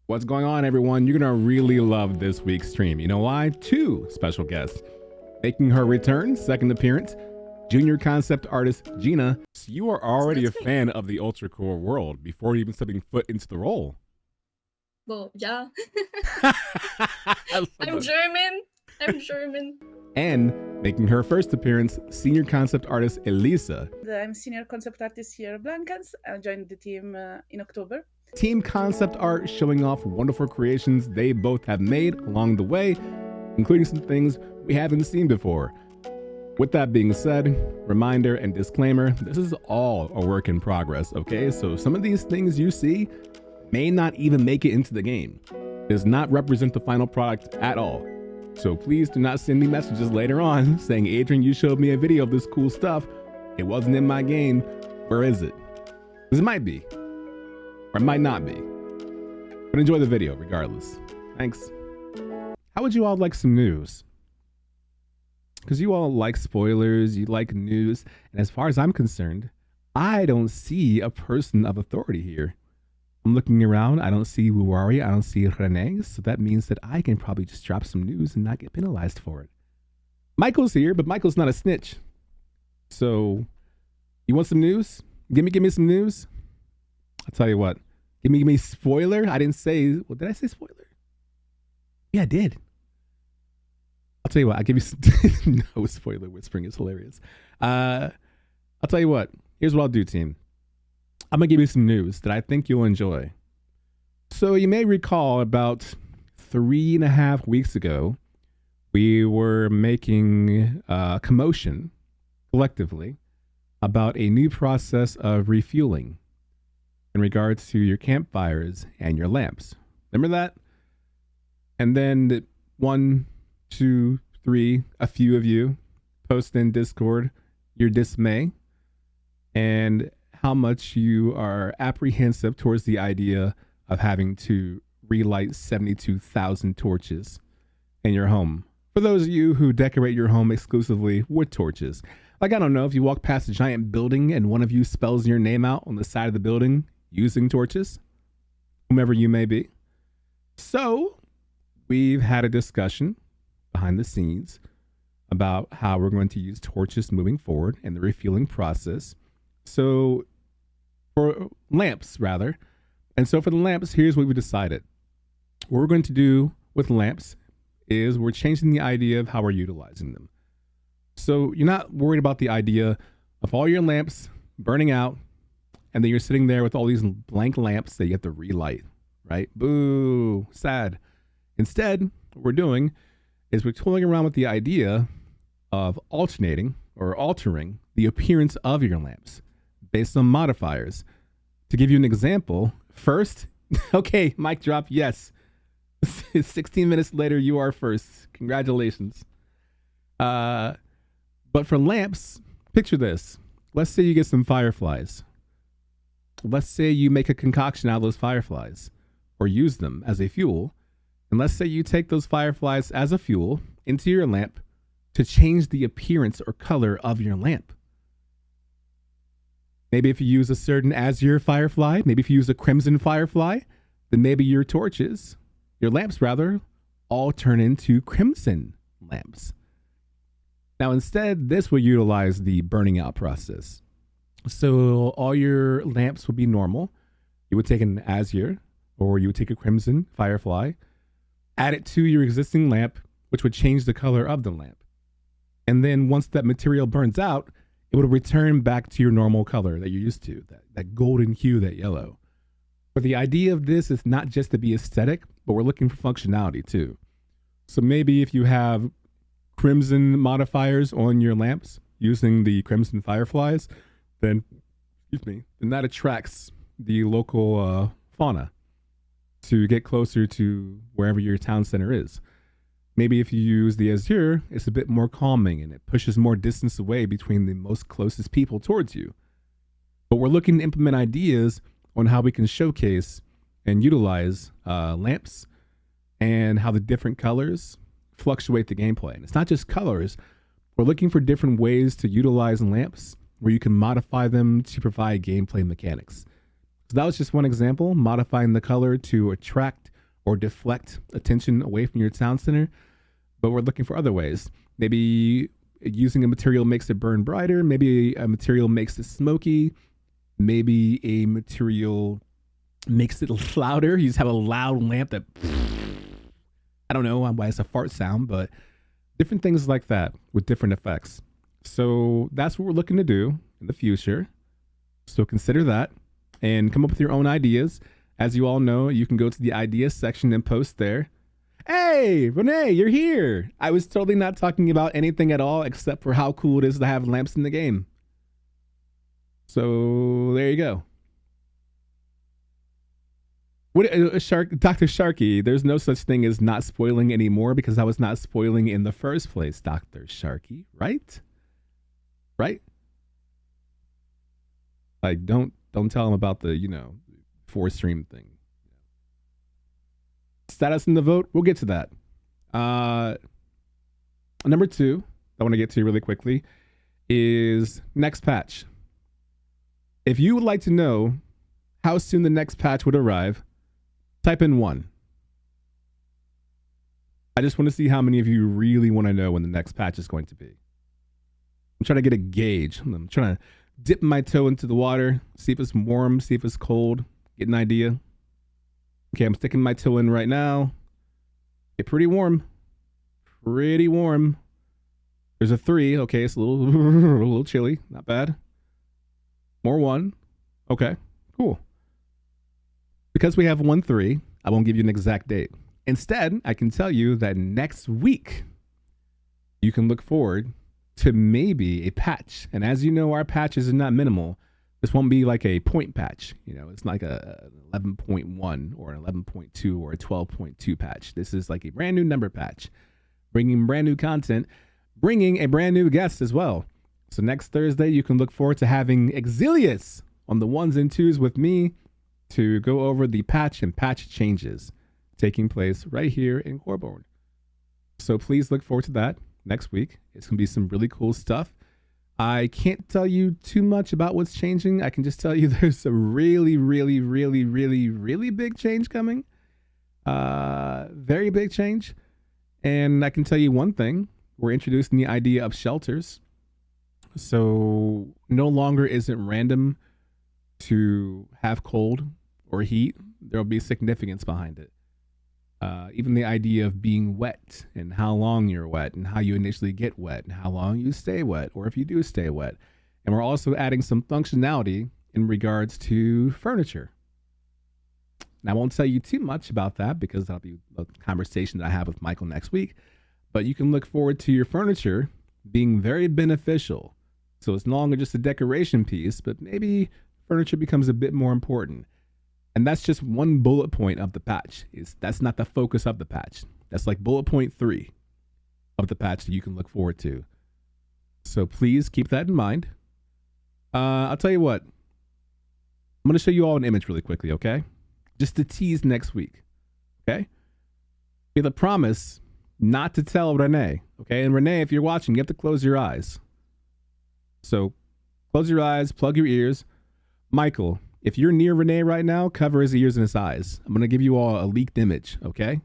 What's going on, everyone? You're gonna really love this week's stream. You know why? Two special guests making her return, second appearance, junior concept artist Gina. So you are already a fan of the Ultracore world before even stepping foot into the role. Well, yeah. I'm German. And making her first appearance, senior concept artist Elisa. I'm senior concept artist here, Blankhans. I joined the team in October. Team concept art showing off wonderful creations they both have made along the way, including some things we haven't seen before. With that being said, reminder and disclaimer, this is all a work in progress, okay? So some of these things you see may not even make it into the game. It does not represent the final product at all. So please do not send me messages later on saying, Adrian, you showed me a video of this cool stuff. It wasn't in my game. Where is it? Because it might be, or it might not be. But enjoy the video regardless. Thanks. How would you all like some news? Because you all like spoilers, you like news, and as far as I'm concerned, I don't see a person of authority here. I'm looking around, I don't see Wuwari, I don't see Renee, so that means that I can probably just drop some news and not get penalized for it. Michael's here, but Michael's not a snitch. So, you want some news? Give me some news. I'll tell you what. Give me spoiler. I didn't say, well, did I say spoiler? Yeah, I did. I'll tell you what, I'll give you some, no spoiler whispering is hilarious. I'll tell you what, here's what I'll do, team. I'm gonna give you some news that I think you'll enjoy. So you may recall about 3.5 weeks ago, we were making a commotion collectively about a new process of refueling in regards to your campfires and your lamps. Remember that? And then 1, 2, 3, a few of you post in Discord your dismay and how much you are apprehensive towards the idea of having to relight 72,000 torches in your home. For those of you who decorate your home exclusively with torches, like, I don't know, if you walk past a giant building and one of you spells your name out on the side of the building using torches, whomever you may be. So we've had a discussion behind the scenes about how we're going to use torches moving forward in the refueling process. So for lamps, rather. And so for the lamps, here's what we decided. What we're going to do with lamps is we're changing the idea of how we're utilizing them. So you're not worried about the idea of all your lamps burning out and then you're sitting there with all these blank lamps that you have to relight, right? Boo, sad. Instead, what we're doing is we're toying around with the idea of alternating or altering the appearance of your lamps based on modifiers. To give you an example, first, okay, mic drop, yes. 16 minutes later, you are first. Congratulations. But for lamps, picture this. Let's say you get some fireflies. Let's say you make a concoction out of those fireflies or use them as a fuel. And let's say you take those fireflies as a fuel into your lamp to change the appearance or color of your lamp. Maybe if you use a certain azure firefly, maybe if you use a crimson firefly, then maybe your torches, your lamps rather, all turn into crimson lamps. Now instead, this will utilize the burning out process. So all your lamps would be normal. You would take an azure or you would take a crimson firefly, add it to your existing lamp, which would change the color of the lamp. And then once that material burns out, it would return back to your normal color that you're used to, that golden hue, that yellow. But the idea of this is not just to be aesthetic, but we're looking for functionality too. So maybe if you have crimson modifiers on your lamps using the crimson fireflies, then that attracts the local fauna to get closer to wherever your town center is. Maybe if you use the azure, it's a bit more calming and it pushes more distance away between the most closest people towards you. But we're looking to implement ideas on how we can showcase and utilize lamps and how the different colors fluctuate the gameplay. And it's not just colors. We're looking for different ways to utilize lamps where you can modify them to provide gameplay mechanics. So that was just one example, modifying the color to attract or deflect attention away from your town center, but we're looking for other ways. Maybe using a material makes it burn brighter. Maybe a material makes it smoky. Maybe a material makes it louder. You just have a loud lamp that, I don't know why it's a fart sound, but different things like that with different effects. So that's what we're looking to do in the future. So consider that and come up with your own ideas. As you all know, you can go to the ideas section and post there. Hey, Renee, you're here. I was totally not talking about anything at all except for how cool it is to have lamps in the game. So there you go. What, Dr. Sharky, there's no such thing as not spoiling anymore because I was not spoiling in the first place, Dr. Sharky, right? Right? Like, don't tell him about the, 4-stream thing. Status in the vote, we'll get to that. Number 2, I want to get to really quickly, is next patch. If you would like to know how soon the next patch would arrive, type in 1. I just want to see how many of you really want to know when the next patch is going to be. I'm trying to get a gauge. I'm trying to dip my toe into the water, see if it's warm, see if it's cold, get an idea. Okay, I'm sticking my toe in right now. It's pretty warm. Pretty warm. There's a 3. Okay, it's a little chilly. Not bad. More 1. Okay, cool. Because we have 1-3, I won't give you an exact date. Instead, I can tell you that next week, you can look forward to maybe a patch. And as you know, our patches are not minimal. This won't be like a point patch. It's like a 11.1 or an 11.2 or a 12.2 patch. This is like a brand new number patch, bringing brand new content, bringing a brand new guest as well. So next Thursday, you can look forward to having Exilius on the 1s and 2s with me to go over the patch and patch changes taking place right here in Coreborn. So please look forward to that next week. It's going to be some really cool stuff. I can't tell you too much about what's changing. I can just tell you there's a really, really, really, really, really big change coming. Very big change. And I can tell you one thing. We're introducing the idea of shelters. So no longer is it random to have cold or heat. There will be significance behind it. Even the idea of being wet and how long you're wet and how you initially get wet and how long you stay wet or if you do stay wet. And we're also adding some functionality in regards to furniture. Now, I won't tell you too much about that because that'll be a conversation that I have with Michael next week. But you can look forward to your furniture being very beneficial. So it's no longer just a decoration piece, but maybe furniture becomes a bit more important. And that's just one bullet point of the patch. That's not the focus of the patch. That's like bullet point 3 of the patch that you can look forward to. So please keep that in mind. I'll tell you what. I'm going to show you all an image really quickly, okay? Just to tease next week, okay? With a promise not to tell Renee, okay? And Renee, if you're watching, you have to close your eyes. So close your eyes, plug your ears. Michael, if you're near Renee right now, cover his ears and his eyes. I'm going to give you all a leaked image, okay?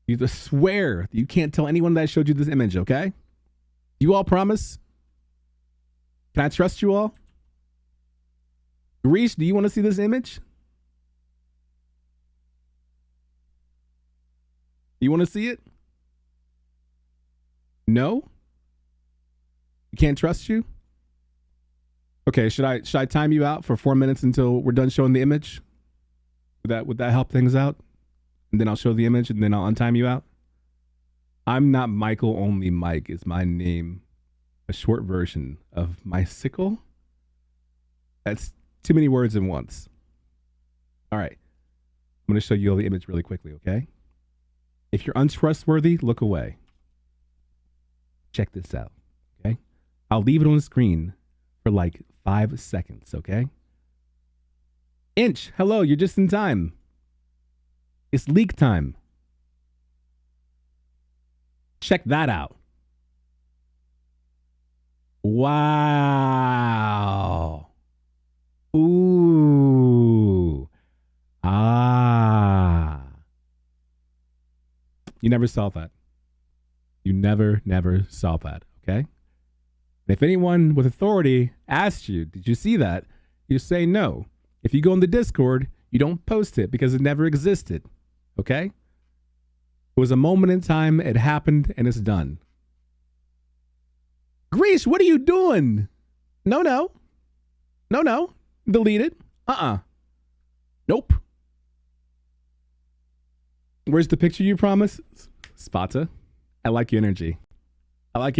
You just swear that you can't tell anyone that I showed you this image, okay? You all promise? Can I trust you all? Reese, do you want to see this image? You want to see it? No? You can't trust you? Okay, should I time you out for 4 minutes until we're done showing the image? Would that help things out? And then I'll show the image and then I'll untime you out. I'm not Michael, only Mike is my name. A short version of my sickle. That's too many words in once. All right. I'm going to show you all the image really quickly, okay? If you're untrustworthy, look away. Check this out, okay? I'll leave it on the screen for like 5 seconds, okay? Inch, hello, you're just in time. It's leak time. Check that out. Wow. Ooh. Ah. You never saw that. You never saw that, okay? If anyone with authority asks you, did you see that? You say no. If you go in the Discord, you don't post it because it never existed, okay? It was a moment in time, it happened, and it's done. Grease, what are you doing? No. Delete it. Nope. Where's the picture you promised? Spata, I like your energy. I like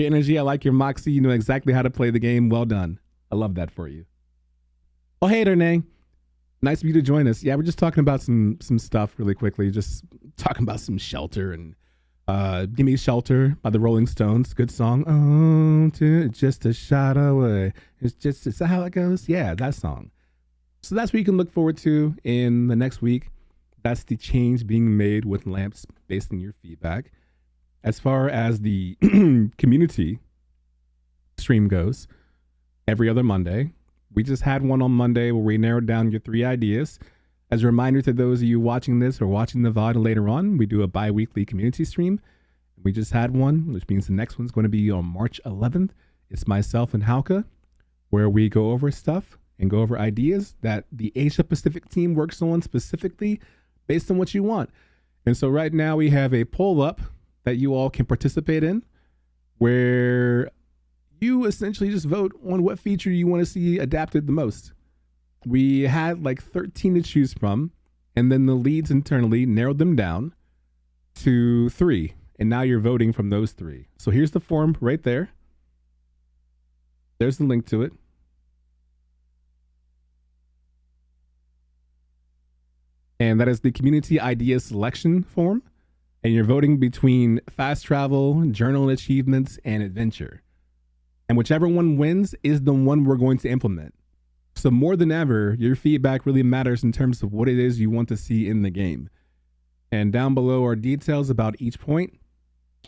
your moxie. You know exactly how to play the game. Well done. I love that for you. Oh, hey, Renee. Nice of you to join us. Yeah, we're just talking about some stuff really quickly. Just talking about some Shelter and Give Me Shelter by the Rolling Stones. Good song. Oh, just a shot away. Is that how it goes? Yeah, that song. So that's what you can look forward to in the next week. That's the change being made with lamps based on your feedback. As far as the community stream goes, every other Monday. We just had one on Monday where we narrowed down your 3 ideas. As a reminder to those of you watching this or watching the VOD later on, we do a bi-weekly community stream. We just had one, which means the next one's going to be on March 11th. It's myself and Hauke, where we go over stuff and go over ideas that the Asia Pacific team works on specifically based on what you want. And so right now we have a poll up that you all can participate in, where you essentially just vote on what feature you want to see adapted the most. We had like 13 to choose from, and then the leads internally narrowed them down to 3, and now you're voting from those 3. So here's the form right there. There's the link to it. And that is the community idea selection form. And you're voting between fast travel, journal achievements, and adventure. And whichever one wins is the one we're going to implement. So more than ever, your feedback really matters in terms of what it is you want to see in the game. And down below are details about each point,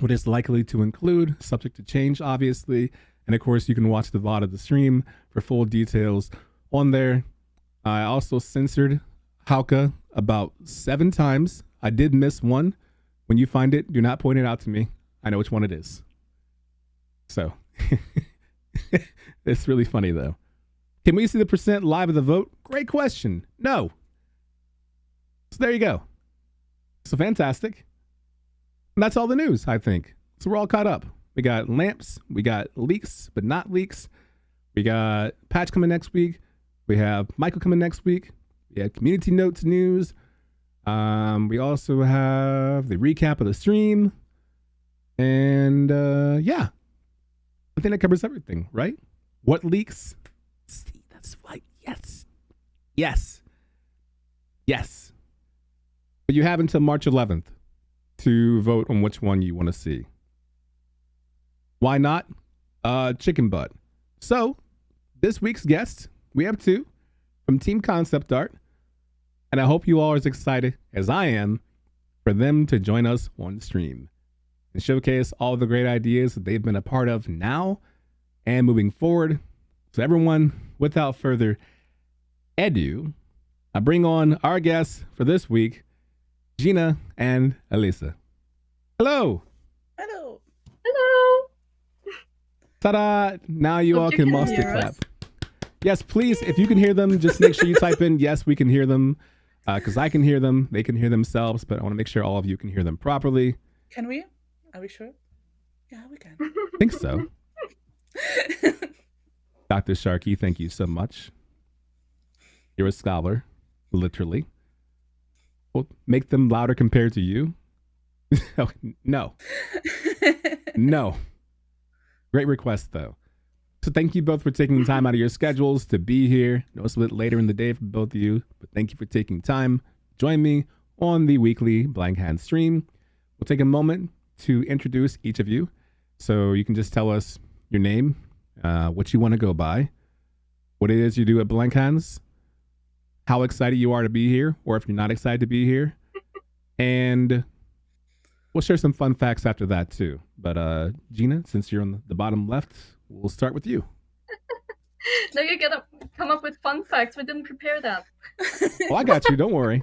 what it's likely to include, subject to change, obviously. And of course, you can watch the VOD of the stream for full details on there. I also censored Hauke about 7 times. I did miss one. When you find it, do not point it out to me. I know which one it is. So, it's really funny though. Can we see the percent live of the vote? Great question. No. So there you go. So fantastic. And that's all the news, I think. So we're all caught up. We got lamps. We got leaks, but not leaks. We got patch coming next week. We have Michael coming next week. We have community notes news. We also have the recap of the stream. And yeah, I think that covers everything, right? What leaks? See, that's right. Yes. But you have until March 11th to vote on which one you want to see. Why not? Chicken butt. So this week's guest, we have 2 from Team Concept Art. And I hope you all are as excited as I am for them to join us on the stream and showcase all the great ideas that they've been a part of now and moving forward. So everyone, without further ado, I bring on our guests for this week, Gina and Elisa. Hello. Hello. Ta-da! Now you all Hope you can can monster hear clap. us. Yes, please, if you can hear them, just make sure you type in, yes, we can hear them. Because I can hear them, they can hear themselves, but I want to make sure all of you can hear them properly. Can we? Are we sure? Yeah, we can. I think so. Dr. Sharky, thank you so much. You're a scholar, literally. Well, make them louder compared to you. Oh, no. No. Great request, though. So thank you both for taking the time out of your schedules to be here. I know it's a bit later in the day for both of you, but thank you for taking time. Join me on the weekly Blankhans stream. We'll take a moment to introduce each of you. So you can just tell us your name, what you want to go by, what it is you do at Blankhans, how excited you are to be here, or if you're not excited to be here. And we'll share some fun facts after that too. But Gina, since you're on the bottom left, we'll start with you. Now you gotta come up with fun facts. We didn't prepare that. Oh, I got you. Don't worry.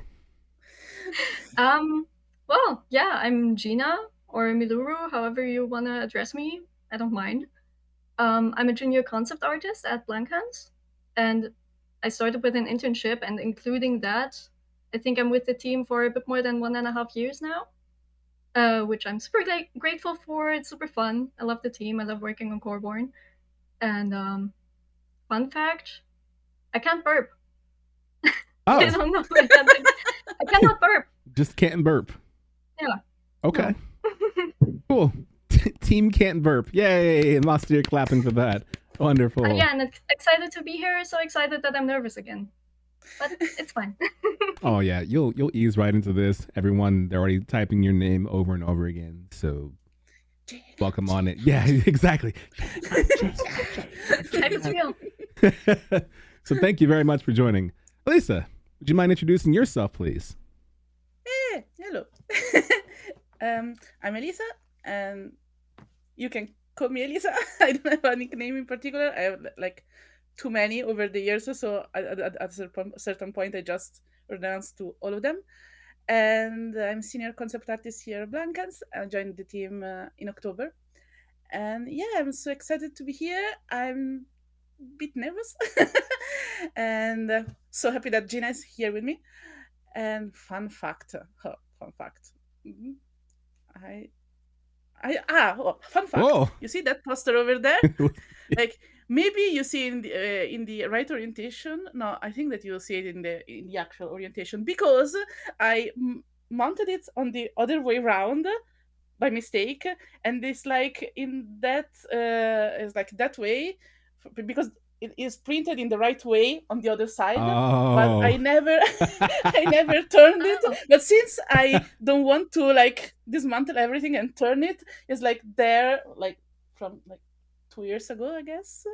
Well, yeah, I'm Gina, or Miluru, however you want to address me. I don't mind. I'm a junior concept artist at Blankhans, and I started with an internship, and including that, I think I'm with the team for a bit more than 1.5 years now, which I'm super grateful for. It's super fun. I love the team. I love working on Coreborn. And fun fact, I can't burp. Oh, I don't know. I cannot burp. just can't burp. Yeah. Okay. Cool. Team can't burp. Yay! And lots of your clapping for that. Wonderful. Yeah, and excited to be here. So excited that I'm nervous again, but it's fine. Oh yeah, you'll ease right into this. Everyone, they're already typing your name over and over again. So welcome on it. Yeah, exactly. Type is real. So thank you very much for joining. Elisa, would you mind introducing yourself, please? Hey, hello. I'm Elisa, and you can call me Elisa. I don't have a nickname in particular. I have like too many over the years, so at a certain point, I just renounced to all of them. And I'm senior concept artist here at Blankhans. I joined the team in October. And yeah, I'm so excited to be here. I'm a bit nervous. And so happy that Gina is here with me. And fun fact. Fun fact. Mhm. Fun fact. Whoa. You see that poster over there? Like maybe you see in the right orientation. No, I think that you'll see it in the actual orientation because I mounted it on the other way around by mistake, and it's like in that is like that way because it is printed in the right way on the other side, but I Oh. never I never turned it. Oh. But since I don't want to like dismantle everything and turn it, it's like there like from like 2 years ago, I guess.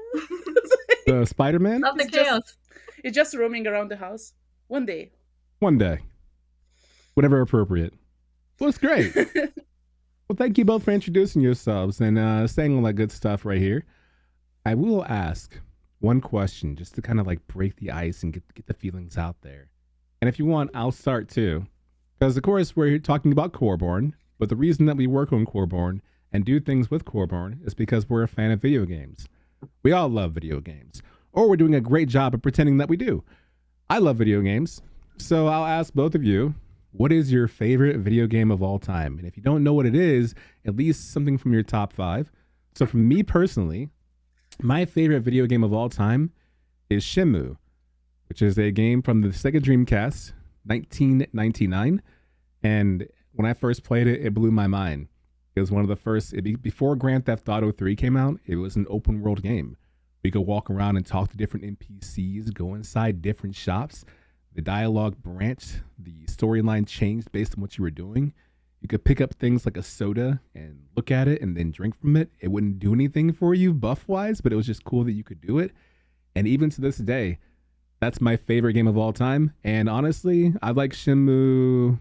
The Spider-Man? Love the It's just- chaos. It's just roaming around the house. One day. One day. Whenever appropriate. Looks great. Well, thank you both for introducing yourselves and saying all that good stuff right here. I will ask one question just to kind of like break the ice and get the feelings out there. And if you want, I'll start too. Because, of course, we're talking about Coreborn, but the reason that we work on Coreborn and do things with Coreborn is because we're a fan of video games. We all love video games, or we're doing a great job of pretending that we do. I love video games, so I'll ask both of you, what is your favorite video game of all time? And if you don't know what it is, at least something from your top 5. So for me personally, my favorite video game of all time is Shenmue, which is a game from the Sega Dreamcast, 1999. And when I first played it, it blew my mind. It was one of the first, before Grand Theft Auto 3 came out, it was an open world game. We could walk around and talk to different NPCs, go inside different shops. The dialogue branched, the storyline changed based on what you were doing. You could pick up things like a soda and look at it and then drink from it. It wouldn't do anything for you buff-wise, but it was just cool that you could do it. And even to this day, that's my favorite game of all time. And honestly, I like Shenmue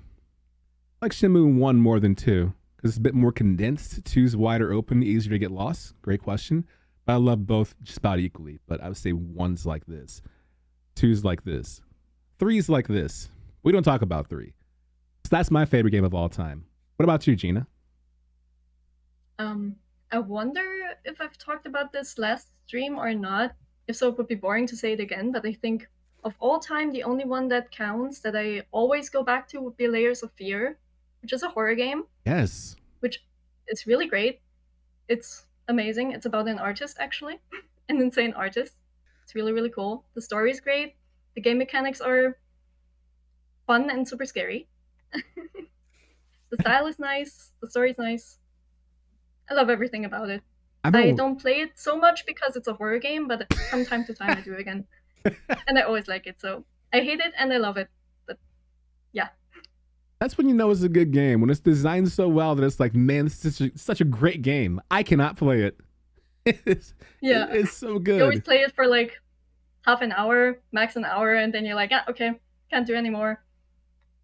1 more than 2 because it's a bit more condensed. 2's wider open, easier to get lost. Great question. But I love both just about equally. But I would say 1's like this. 2's like this. 3's like this. We don't talk about 3. So that's my favorite game of all time. What about you, Gina? I wonder if I've talked about this last stream or not. If so, it would be boring to say it again, but I think of all time, the only one that counts that I always go back to would be Layers of Fear, which is a horror game. Yes. Which is really great. It's amazing. It's about an artist, actually. An insane artist. It's really, really cool. The story is great. The game mechanics are fun and super scary. The style is nice. The story is nice. I love everything about it. I don't play it so much because it's a horror game, but from time to time I do again. And I always like it, so I hate it and I love it. But yeah. That's when you know it's a good game. When it's designed so well that it's like, man, this is such a great game. I cannot play it. It's so good. You always play it for like half an hour, max an hour, and then you're like, okay, can't do anymore.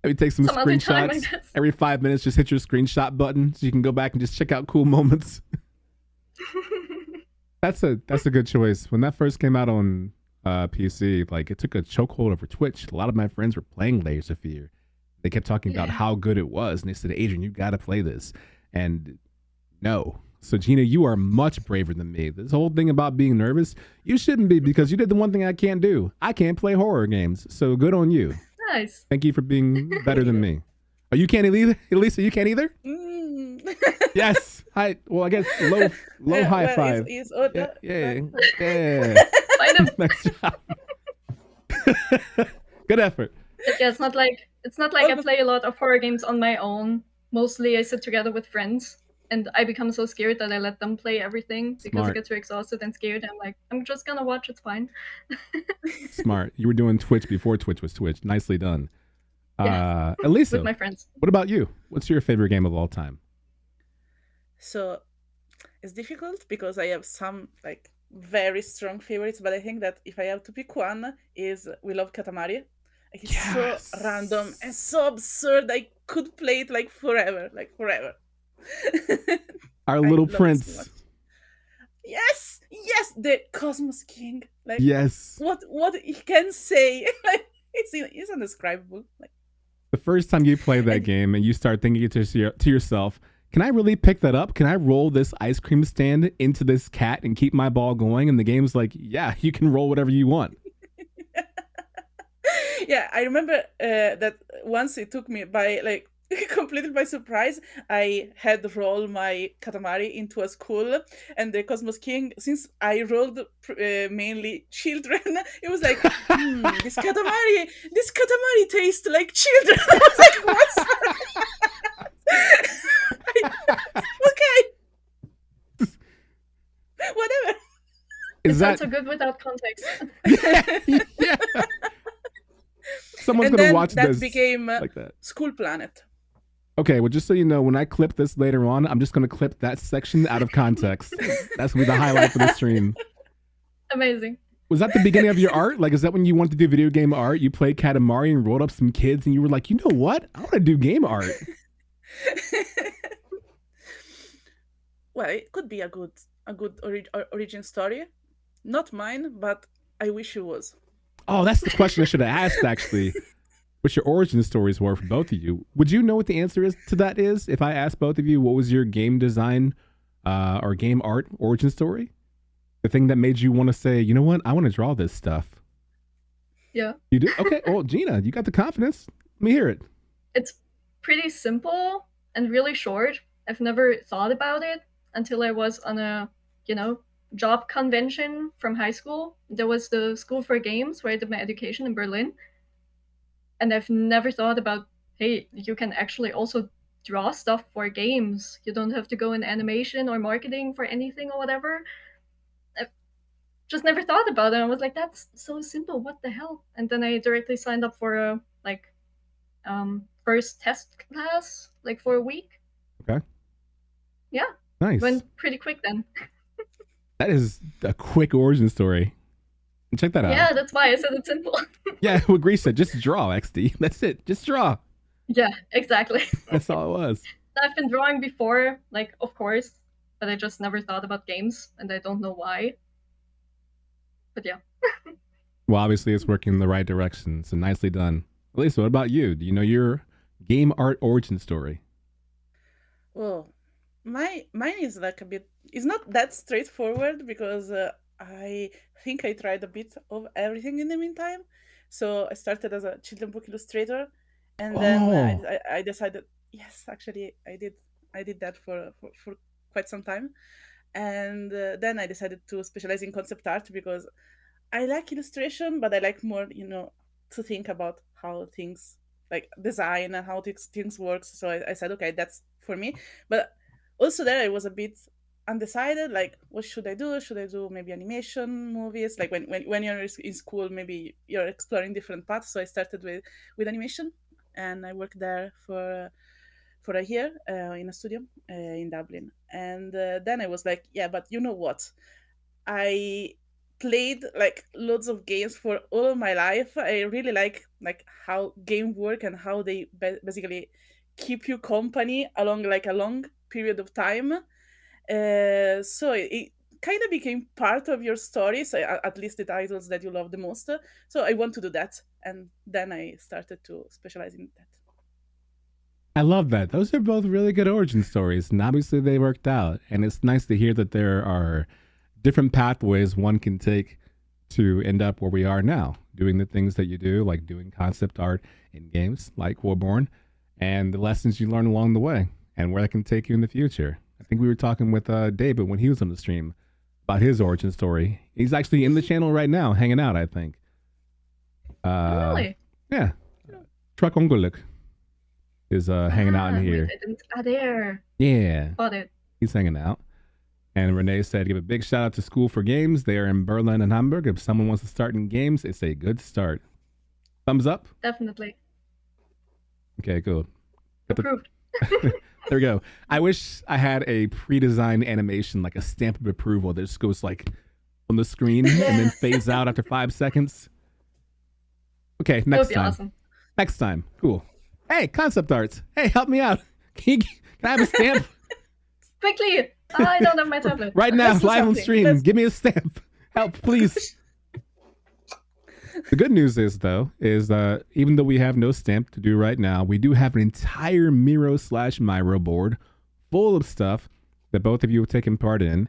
Maybe take some screenshots. Every 5 minutes, just hit your screenshot button so you can go back and just check out cool moments. That's a good choice. When that first came out on PC, like it took a chokehold over Twitch. A lot of my friends were playing Layers of Fear. They kept talking about Yeah. how good it was, and they said, Adrian, you got to play this. And no. So, Gina, you are much braver than me. This whole thing about being nervous, you shouldn't be, because you did the one thing I can't do. I can't play horror games. So, good on you. Nice. Thank you for being better than me. Oh, you can't either? Elisa, you can't either? Yes. I guess low Yeah, high well, five. it's all Yeah, the- yeah. Kind of. Nice job. Good effort. But yeah, it's not like I play a lot of horror games on my own. Mostly I sit together with friends, and I become so scared that I let them play everything because I Smart. get too exhausted and scared. I'm like, I'm just gonna watch. It's fine. Smart. You were doing Twitch before Twitch was Twitch. Nicely done. Yeah. Elisa, With my friends. what about you? What's your favorite game of all time? So it's difficult because I have some like very strong favorites, but I think that if I have to pick one, is We Love Katamari. Like it's Yes. so random and so absurd. I could play it like forever. Our I little love it so prince. much. Yes, the Cosmos King. Like Yes. what he can say, like it's indescribable. Like The first time you play that game and you start thinking to yourself, can I really pick that up? Can I roll this ice cream stand into this cat and keep my ball going? And the game's like, yeah, you can roll whatever you want. yeah, I remember that once it took me by like completely by surprise. I had rolled my Katamari into a school, and the Cosmos King, since I rolled mainly children, it was like, this Katamari tastes like children. I was like, what's okay, whatever. Is It's that not so good without context. yeah. Someone's And gonna then watch that this became like that. School Planet. Okay, well, just so you know, when I clip this later on, I'm just gonna clip that section out of context. That's gonna be the highlight for the stream. Amazing. Was that the beginning of your art? Like, is that when you wanted to do video game art? You played Katamari and rolled up some kids, and you were like, you know what? I want to do game art. Well, it could be a good origin story. Not mine, but I wish it was. Oh, that's the question I should have asked, actually. What your origin stories were for both of you. Would you know what the answer is to that is if I asked both of you what was your game design or game art origin story? The thing that made you want to say, you know what? I want to draw this stuff. Yeah. You do? Okay. Well, Gina, you got the confidence. Let me hear it. It's pretty simple and really short. I've never thought about it until I was on a, job convention from high school. There was the School for Games where I did my education in Berlin. And I've never thought about, hey, you can actually also draw stuff for games. You don't have to go in animation or marketing for anything or whatever. I've just never thought about it. I was like, that's so simple. What the hell? And then I directly signed up for a first test class, like for a week. Okay. Yeah. Nice. Went pretty quick then. That is a quick origin story. Check that out. Yeah, that's why I said it's simple. Yeah, what Greece said, just draw, XD. That's it. Just draw. Yeah, exactly. That's all it was. I've been drawing before, like, of course, but I just never thought about games, and I don't know why. But yeah. Well, obviously it's working in the right direction, so nicely done. Elisa, what about you? Do you know your game art origin story? Well, mine is like a bit. It's not that straightforward because I think I tried a bit of everything in the meantime. So I started as a children book illustrator, and then I decided. Yes, actually, I did that for quite some time, and then I decided to specialize in concept art because I like illustration, but I like more, to think about how things like design and how things works. So I said, okay, that's for me. But also there I was a bit undecided, like what should I do? Should I do maybe animation, movies? Like when you're in school, maybe you're exploring different paths. So I started with animation, and I worked there for a year in a studio in Dublin. And then I was like, yeah, but you know what? I played like loads of games for all of my life. I really like how game work and how they basically keep you company along like a long period of time. So it kind of became part of your story. So at least the titles that you love the most. So I want to do that, and then I started to specialize in that. I love that. Those are both really good origin stories, and obviously they worked out. And it's nice to hear that there are different pathways one can take to end up where we are now, doing the things that you do, like doing concept art in games like Coreborn, and the lessons you learn along the way, and where that can take you in the future. I think we were talking with David when he was on the stream about his origin story. He's actually in the channel right now, hanging out, I think. Really? Yeah. Truck Ongoluk is hanging out in here. There. Yeah. Got it. He's hanging out. And Renee said, give a big shout out to School for Games. They are in Berlin and Hamburg. If someone wants to start in games, it's a good start. Thumbs up? Definitely. Okay, cool. Approved. There we go. I wish I had a pre-designed animation, like a stamp of approval that just goes like on the screen and then fades out after 5 seconds. Okay, next time. Awesome. Next time. Cool. Hey, concept arts. Hey, help me out. Can I have a stamp? Quickly! I don't have my tablet. Right now, Let's do live on something. stream. Give me a stamp. Help, please. The good news is, though, is even though we have no stamp to do right now, we do have an entire Miro/Miro board full of stuff that both of you have taken part in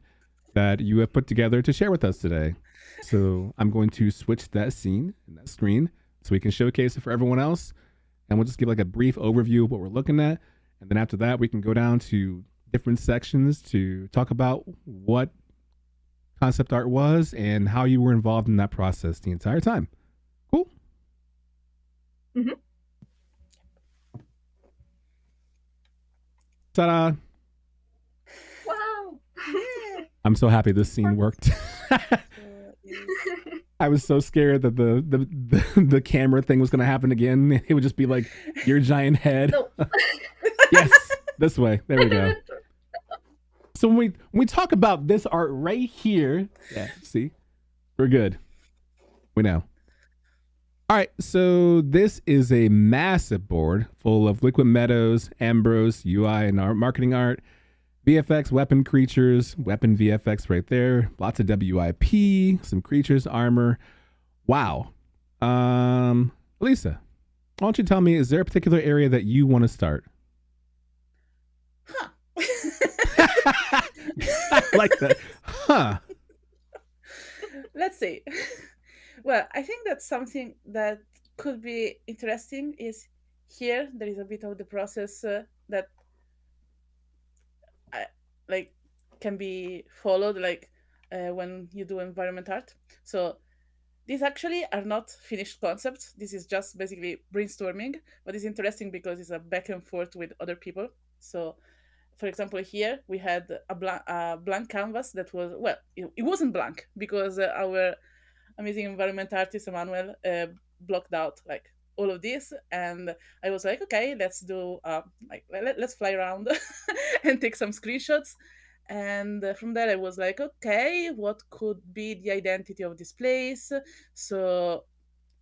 that you have put together to share with us today. So I'm going to switch that scene and that screen so we can showcase it for everyone else. And we'll just give like a brief overview of what we're looking at. And then after that, we can go down to different sections to talk about what concept art was and how you were involved in that process the entire time. Cool? Mm-hmm. Ta-da! Wow! I'm so happy this scene worked. I was so scared that the camera thing was going to happen again. It would just be like your giant head. No. Yes, this way. There we go. So when we talk about this art right here, yeah, see, we're good. We know. All right, so this is a massive board full of Liquid Meadows, Ambrose, UI and art, marketing art, VFX, weapon creatures, weapon VFX right there, lots of WIP, some creatures, armor. Wow. Elisa, why don't you tell me, is there a particular area that you want to start? Huh. I like that. Huh. Let's see. Well, I think that something that could be interesting is here there is a bit of the process that like can be followed like when you do environment art. So these actually are not finished concepts. This is just basically brainstorming, but it's interesting because it's a back and forth with other people. So for example, here we had a blank canvas that was, well, it wasn't blank because our amazing environment artist Emmanuel blocked out like all of this, and I was like, okay, let's do let's fly around and take some screenshots. And from there I was like, okay, what could be the identity of this place? So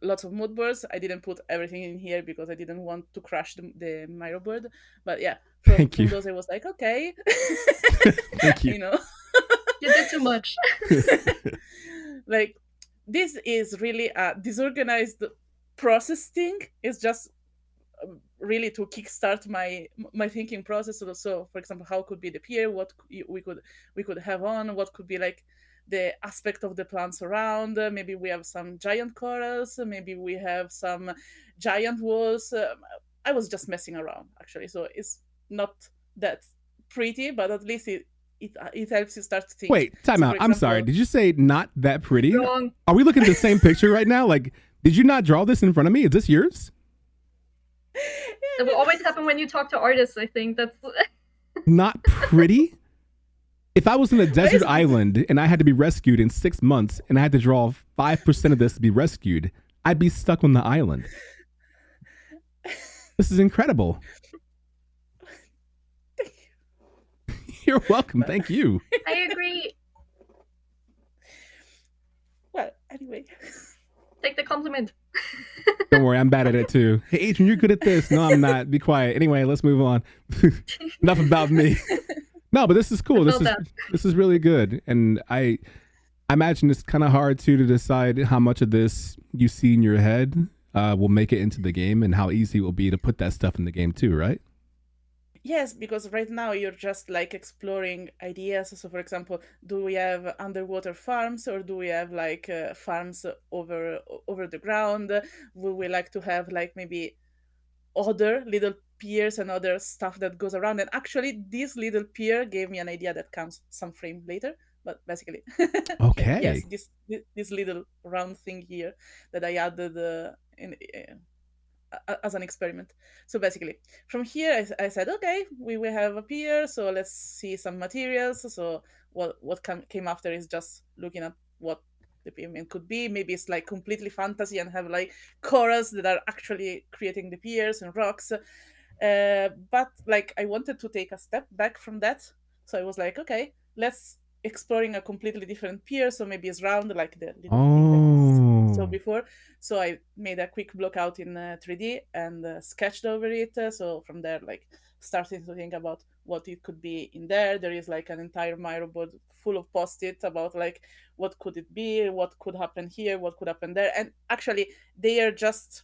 lots of mood boards. I didn't put everything in here because I didn't want to crash the Miro board, but yeah, from those I was like, okay. Thank you. You know, You did too much. like this is really a disorganized process thing. It's just really to kickstart my thinking process. So for example, how could be the pier, what we could have on, what could be like the aspect of the plants around. Maybe we have some giant corals, maybe we have some giant walls. I was just messing around actually, so it's not that pretty, but at least it helps you start to think. Wait, time out. I'm sorry. Did you say not that pretty? Wrong. Are we looking at the same picture right now? Like, did you not draw this in front of me? Is this yours? That will always happen when you talk to artists, I think. That's Not pretty? If I was in a desert island and I had to be rescued in 6 months and I had to draw 5% of this to be rescued, I'd be stuck on the island. This is incredible. You're welcome. Thank you. I agree. Well, anyway. Take the compliment. Don't worry, I'm bad at it too. Hey, Adrian, you're good at this. No, I'm not. Be quiet. Anyway, let's move on. Enough about me. No, but this is cool. This is really good, and I imagine it's kind of hard too to decide how much of this you see in your head will make it into the game, and how easy it will be to put that stuff in the game too, right? Yes, because right now you're just like exploring ideas. So, for example, do we have underwater farms, or do we have like farms over the ground? Would we like to have like maybe other little piers and other stuff that goes around? And actually, this little pier gave me an idea that comes some frame later. But basically, yes, Okay. this little round thing here that I added as an experiment. So basically, from here, I said, okay, we will have a pier, so let's see some materials. So came after is just looking at what the pavement could be. Maybe it's like completely fantasy and have like corals that are actually creating the piers and rocks. But like I wanted to take a step back from that, so I was like, okay, let's exploring a completely different pier. So maybe it's round like the little thing that is saw Oh. before. So I made a quick block out in 3D and sketched over it. So from there, like starting to think about what it could be in there. There is like an entire Miro board full of post-it about like what could it be, what could happen here, what could happen there. And actually, they are just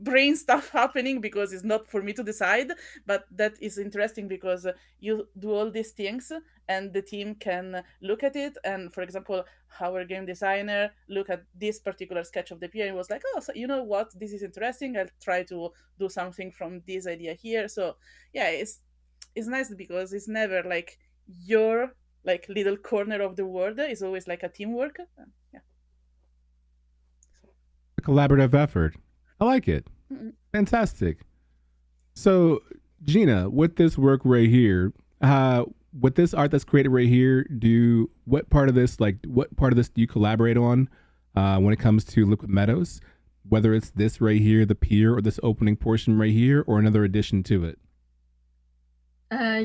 brain stuff happening because it's not for me to decide, but that is interesting because you do all these things and the team can look at it. And for example, our game designer look at this particular sketch of the pier and was like, oh, so you know what, this is interesting, I'll try to do something from this idea here. So yeah, it's nice because it's never like your like little corner of the world. It's always like a teamwork. Yeah. A collaborative effort. I like it. Mm-mm. Fantastic. So, Gina, with this work right here, with this art that's created right here, what part of this do you collaborate on when it comes to Liquid Meadows? Whether it's this right here, the pier, or this opening portion right here, or another addition to it?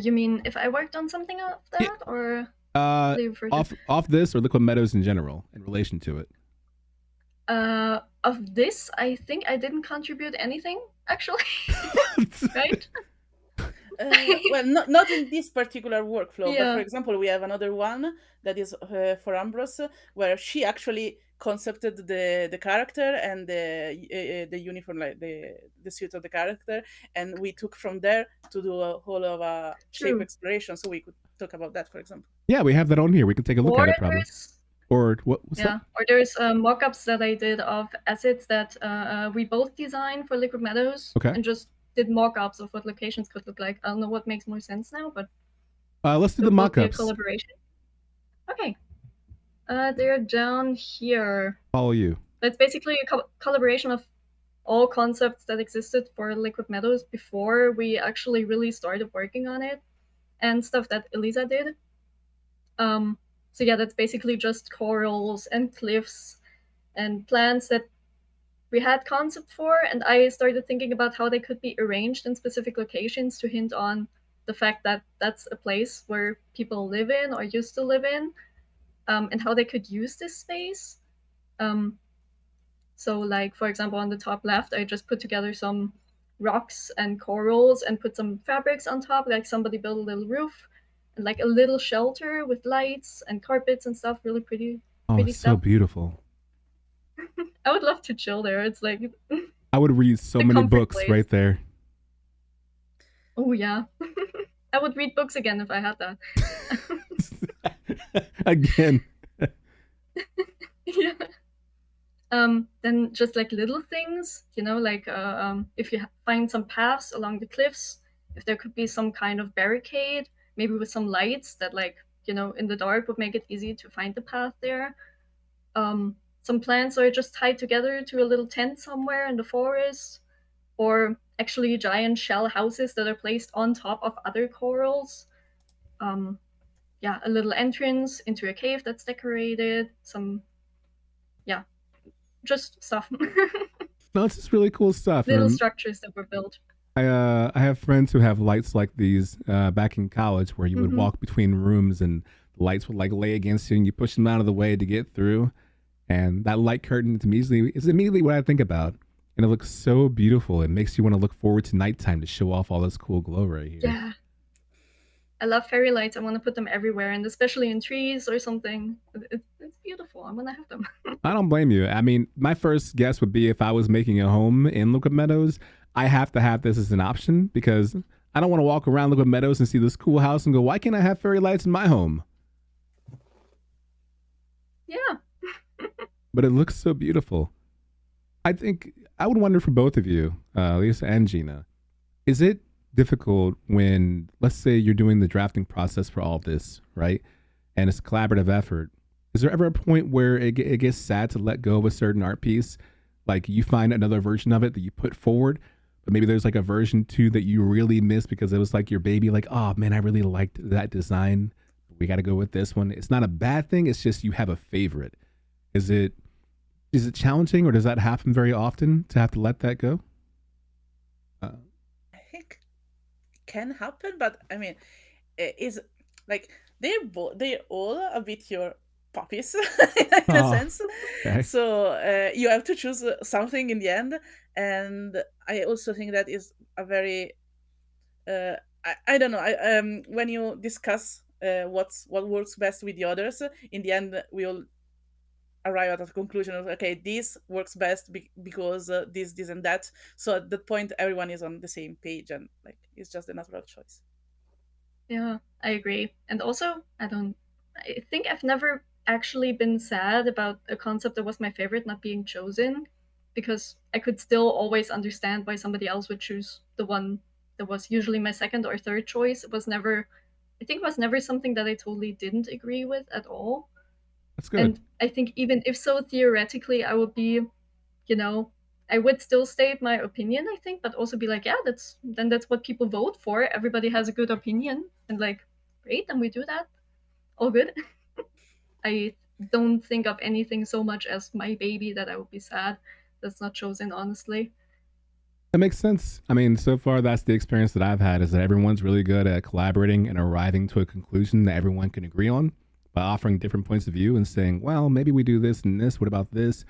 You mean if I worked on something of that, Yeah. or Off this or Liquid Meadows in general in relation to it? Of this, I think I didn't contribute anything actually. Right? Well, not in this particular workflow, but for Yeah. example, we have another one that is for Ambrose, where she actually concepted the character and the uniform, like the suit of the character, and we took from there to do a whole of a shape True. exploration. So we could talk about that, for example. Yeah, we have that on here. We can take a look Or at it probably. there's Or what's yeah, up? or there's mock-ups that I did of assets that we both designed for Liquid Meadows, Okay. and just did mock-ups of what locations could look like. I don't know what makes more sense now, but Let's do it the would be a mock-ups. collaboration. Okay. They're down here. Follow you. That's basically a collaboration of all concepts that existed for Liquid Meadows before we actually really started working on it, and stuff that Elisa did. So yeah, that's basically just corals and cliffs and plants that we had concept for, and I started thinking about how they could be arranged in specific locations to hint on the fact that that's a place where people live in or used to live in, and how they could use this space. So like, for example, on the top left, I just put together some rocks and corals and put some fabrics on top, like somebody built a little roof and like a little shelter with lights and carpets and stuff. Really pretty it's so stuff. beautiful. I would love to chill there. It's like I would read so many books place. right there. Oh yeah. I would read books again if I had that. Again. Yeah. Then just like little things, you know, like if you find some paths along the cliffs, if there could be some kind of barricade, maybe with some lights that, like, you know, in the dark would make it easy to find the path there. Some plants are just tied together to a little tent somewhere in the forest, or actually giant shell houses that are placed on top of other corals. Yeah, a little entrance into a cave that's decorated. Yeah, just stuff. No, it's just really cool stuff. Little structures that were built. I have friends who have lights like these back in college, where you would walk between rooms and the lights would like lay against you and you push them out of the way to get through. And that light curtain is immediately what I think about. And it looks so beautiful. It makes you want to look forward to nighttime to show off all this cool glow right here. Yeah. I love fairy lights. I want to put them everywhere, and especially in trees or something. It's beautiful. I want to have them. I don't blame you. I mean, my first guess would be if I was making a home in Liquid Meadows, I have to have this as an option because I don't want to walk around, look at Meadows and see this cool house and go, why can't I have fairy lights in my home? Yeah. But it looks so beautiful. I think I would wonder for both of you, Elisa and Gina, is it difficult when, let's say, you're doing the drafting process for all this, right? And it's a collaborative effort. Is there ever a point where it gets sad to let go of a certain art piece? Like you find another version of it that you put forward, but maybe there's like a version 2 that you really miss because it was like your baby, like, oh man, I really liked that design. We got to go with this one. It's not a bad thing. It's just you have a favorite. Is it challenging, or does that happen very often to have to let that go? I think it can happen, but I mean, it is like they're all a bit your puppies in a sense. Okay. So you have to choose something in the end, and I also think that is a very I don't know. When you discuss what works best with the others, in the end we all arrive at a conclusion of okay, this works best because this and that. So at that point everyone is on the same page, and like it's just a natural choice. Yeah, I agree. And also, I think I've never actually been sad about a concept that was my favorite not being chosen, because I could still always understand why somebody else would choose the one that was usually my second or third choice. I think it was never something that I totally didn't agree with at all. That's good. And I think even if so, theoretically, I would be, I would still state my opinion, I think, but also be like, yeah, that's what people vote for. Everybody has a good opinion, and like, great, then we do that. All good. I don't think of anything so much as my baby that I would be sad that's not chosen, honestly. That makes sense. I mean, so far that's the experience that I've had, is that everyone's really good at collaborating and arriving to a conclusion that everyone can agree on by offering different points of view and saying, well, maybe we do this and this. What about this?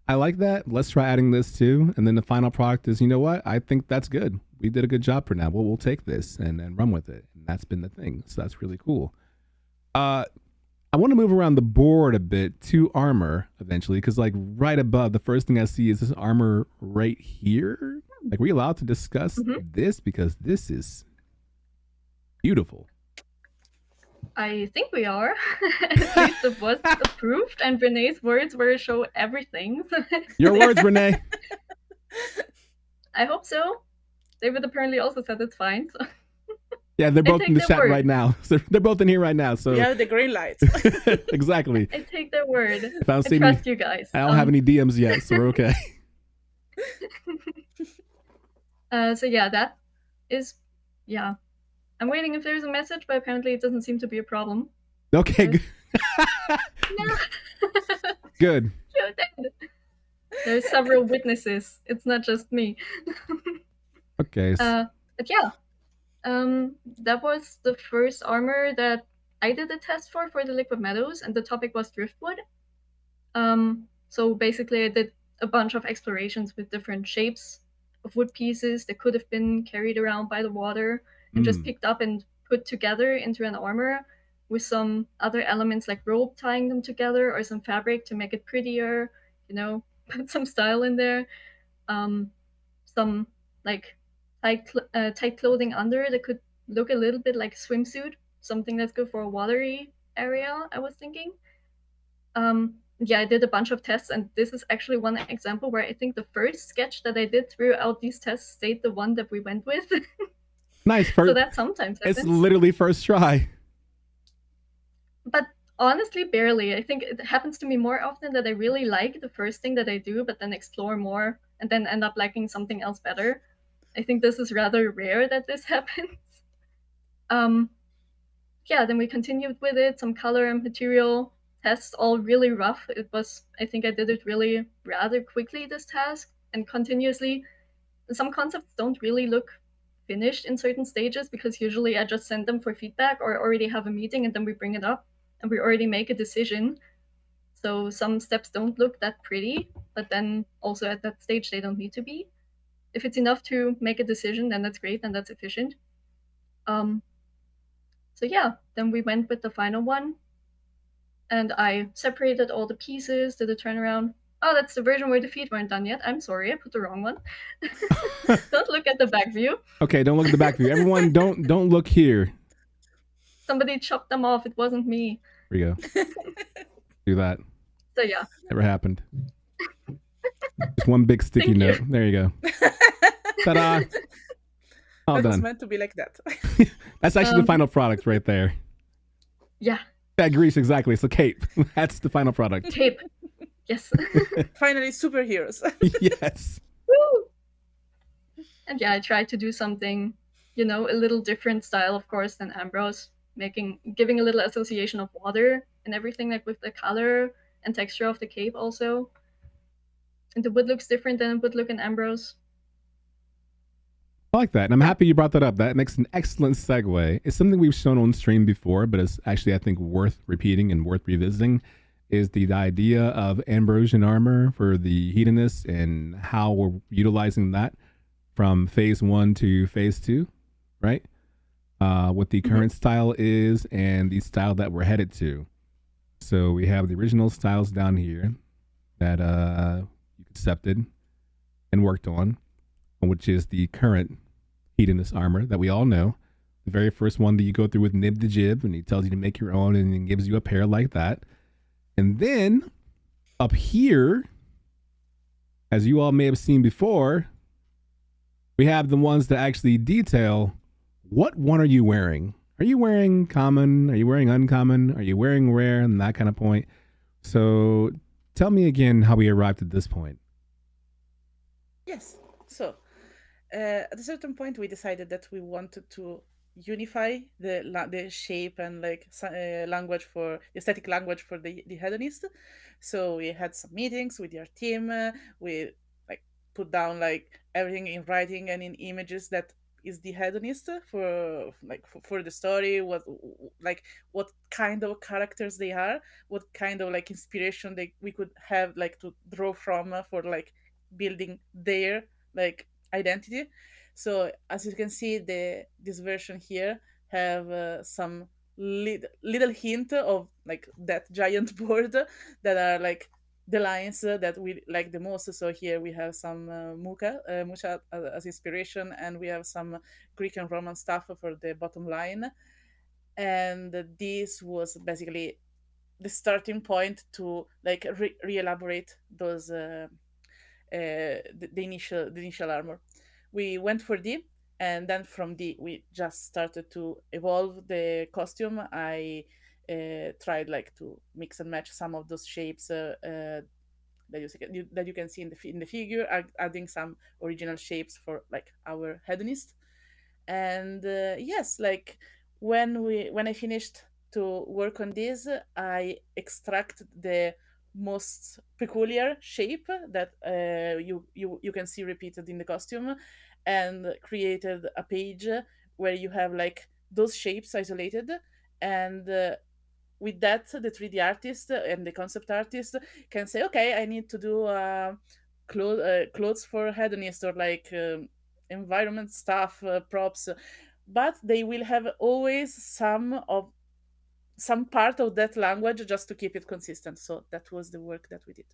I like that. Let's try adding this too. And then the final product is, you know what? I think that's good. We did a good job for now. Well, we'll take this and run with it. And that's been the thing. So that's really cool. I want to move around the board a bit to armor eventually, because like right above, the first thing I see is this armor right here. Like, are we allowed to discuss this? Because this is beautiful. I think we are. At least it was approved, and Renee's words were show everything. Your words, Renee. I hope so. David apparently also said it's fine. So. Yeah, they're both in the chat right now. So they're both in here right now. So you have the green light. Exactly. I take their word. If I trust you guys. I don't have any DMs yet, so we're okay. So yeah, that is, yeah. I'm waiting if there's a message, but apparently it doesn't seem to be a problem. Okay. No. Good. There's several witnesses. It's not just me. Okay. But yeah, that was the first armor that I did a test for the Liquid Meadows, and the topic was driftwood. So basically I did a bunch of explorations with different shapes of wood pieces that could have been carried around by the water and just picked up and put together into an armor with some other elements like rope tying them together or some fabric to make it prettier, put some style in there. Some like tight clothing under that could look a little bit like a swimsuit, something that's good for a watery area, I was thinking. Yeah, I did a bunch of tests, and this is actually one example where I think the first sketch that I did throughout these tests stayed the one that we went with. Nice. So that sometimes happens. It's literally first try. But honestly, barely. I think it happens to me more often that I really like the first thing that I do, but then explore more and then end up liking something else better. I think this is rather rare that this happens. Yeah, then we continued with it, some color and material tests, all really rough. I think I did it really rather quickly, this task, and continuously. Some concepts don't really look finished in certain stages because usually I just send them for feedback or already have a meeting and then we bring it up and we already make a decision. So some steps don't look that pretty, but then also at that stage they don't need to be. If it's enough to make a decision, then that's great and that's efficient. So yeah, then we went with the final one and I separated all the pieces, did a turnaround. Oh, that's the version where the feet weren't done yet. I'm sorry, I put the wrong one. Don't look at the back view. Okay, don't look at the back view. Everyone, don't look here. Somebody chopped them off. It wasn't me. Here we go. Do that. So yeah. Never happened. Just one big sticky note. There you go. Ta-da! All That was done. meant to be like that. That's actually the final product right there. Yeah. That grease, exactly. It's a cape. That's the final product. Cape. Yes. Finally, superheroes. Yes. Woo! And yeah, I tried to do something, a little different style, of course, than Ambrose, giving a little association of water and everything, like with the color and texture of the cape also. And the wood looks different than it would look in Ambrose. I like that. And I'm happy you brought that up. That makes an excellent segue. It's something we've shown on stream before, but it's actually, I think, worth repeating and worth revisiting, is the idea of Ambrosian Armor for the Hedonists and how we're utilizing that from phase 1 to phase 2, right? What the current style is and the style that we're headed to. So we have the original styles down here that you accepted and worked on, which is the current Hedonist armor that we all know. The very first one that you go through with Nib the Jib, and he tells you to make your own and then gives you a pair like that. And then up here, as you all may have seen before, we have the ones that actually detail what one are you wearing. Are you wearing common? Are you wearing uncommon? Are you wearing rare? And that kind of point. So tell me again how we arrived at this point. Yes. So at a certain point, we decided that we wanted to unify the shape and language for the aesthetic language for the hedonist. So we had some meetings with your team. We put down everything in writing and in images that is the hedonist for the story, what kind of characters they are, what kind of inspiration we could have to draw from for building their identity. So as you can see, this version here have some little hint of that giant board that are the lines that we like the most. So here we have some mucha as inspiration, and we have some Greek and Roman stuff for the bottom line. And this was basically the starting point to re-elaborate those the initial armor. We went for D, and then from D we just started to evolve the costume. I tried to mix and match some of those shapes that you can see in the figure, adding some original shapes for our hedonist. And yes, when I finished to work on this, I extract the most peculiar shape that you can see repeated in the costume, and created a page where you have those shapes isolated. And with that, the 3D artist and the concept artist can say, okay, I need to do clothes for hedonist, or environment stuff, props, but they will have always some part of that language just to keep it consistent. So that was the work that we did.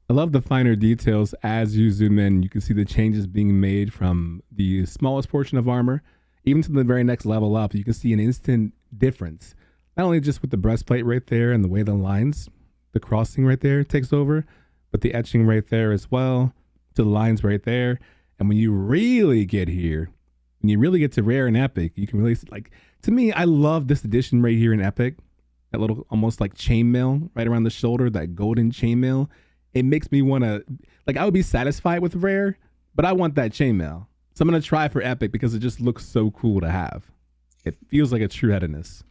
I love the finer details. As you zoom in, you can see the changes being made from the smallest portion of armor even to the very next level up. You can see an instant difference, not only just with the breastplate right there and the way the lines, the crossing right there takes over, but the etching right there as well, to the lines right there. And when you really get here, when you really get to rare and epic, you can really see, to me, I love this edition right here in epic, that little almost chainmail right around the shoulder, that golden chainmail. It makes me want to, I would be satisfied with rare, but I want that chainmail. So I'm going to try for epic because it just looks so cool to have. It feels like a true hedonist.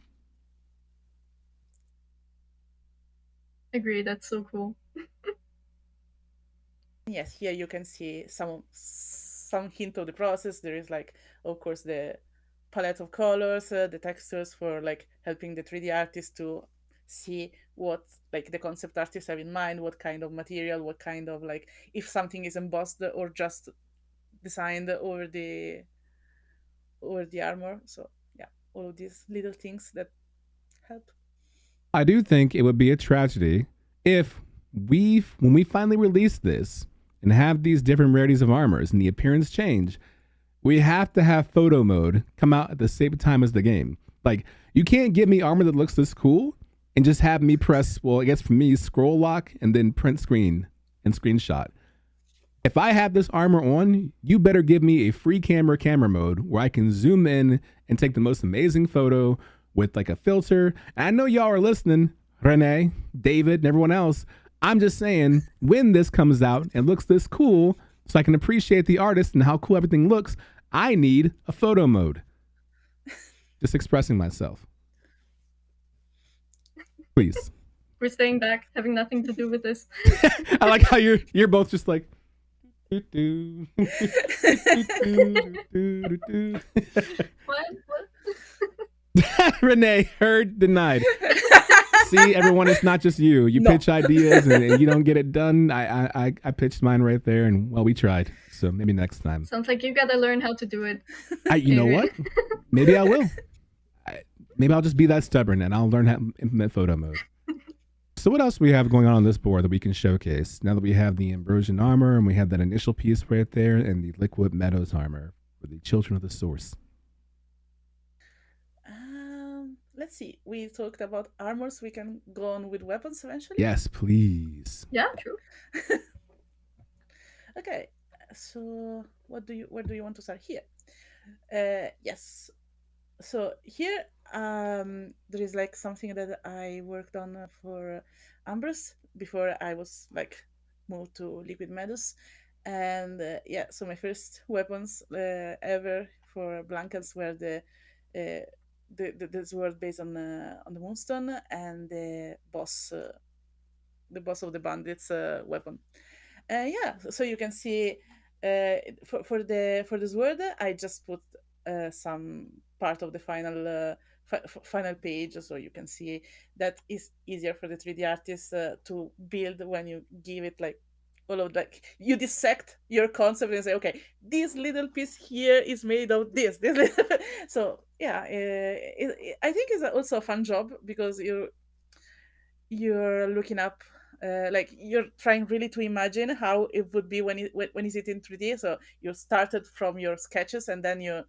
Agree, that's so cool. Yes, here you can see some hint of the process. There is of course, the palette of colors, the textures for helping the 3D artist to see what the concept artists have in mind, what kind of material, what kind of if something is embossed or just designed over the armor. So yeah, all of these little things that help. I do think it would be a tragedy if when we finally release this and have these different rarities of armors and the appearance change, we have to have photo mode come out at the same time as the game. Like, you can't give me armor that looks this cool and just have me press, well, I guess for me, scroll lock and then print screen and screenshot. If I have this armor on, you better give me a free camera mode where I can zoom in and take the most amazing photo with like a filter. And I know y'all are listening, Renee, David, and everyone else. I'm just saying, when this comes out and looks this cool, so I can appreciate the artist and how cool everything looks, I need a photo mode. Just expressing myself. Please. We're staying back, having nothing to do with this. I like how you're both just like. What? Renee, heard, denied. See, everyone, it's not just you. You pitch ideas and you don't get it done. I pitched mine right there, and well, we tried. So maybe next time. Sounds like you gotta learn how to do it. You know what? Maybe I will. Maybe I'll just be that stubborn and I'll learn how to implement photo mode. So what else do we have going on this board that we can showcase? Now that we have the Ambrosian Armor and we have that initial piece right there and the Liquid Meadows Armor for the Children of the Source. Let's see. We talked about armors. We can go on with weapons eventually. Yes, please. Yeah, true. Okay. So where do you want to start here? Yes. So here there is like something that I worked on for Ambrose before I was like moved to Liquid Meadows, and yeah, so my first weapons ever for Blankhans were the sword based on the Moonstone and the boss of the bandits weapon. Yeah, so you can see for the sword I just put some part of the final final page, so you can see that is easier for the 3D artist to build when you give it like all of like you dissect your concept and say, okay, this little piece here is made of this so yeah, I think it's also a fun job because you're looking up like you're trying really to imagine how it would be when is it in 3D. So you started from your sketches and then you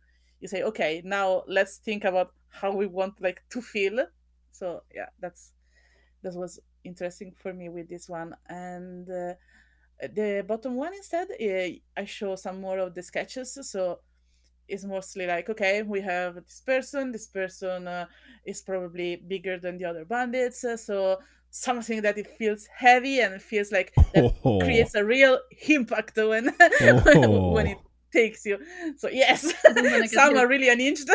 say, okay, now let's think about how we want like to feel. So yeah, that was interesting for me with this one. And the bottom one instead, I show some more of the sketches. So it's mostly like, okay, we have this person is probably bigger than the other bandits, so something that it feels heavy and it feels like that creates a real impact when when it takes you. So yes, some are really unhinged.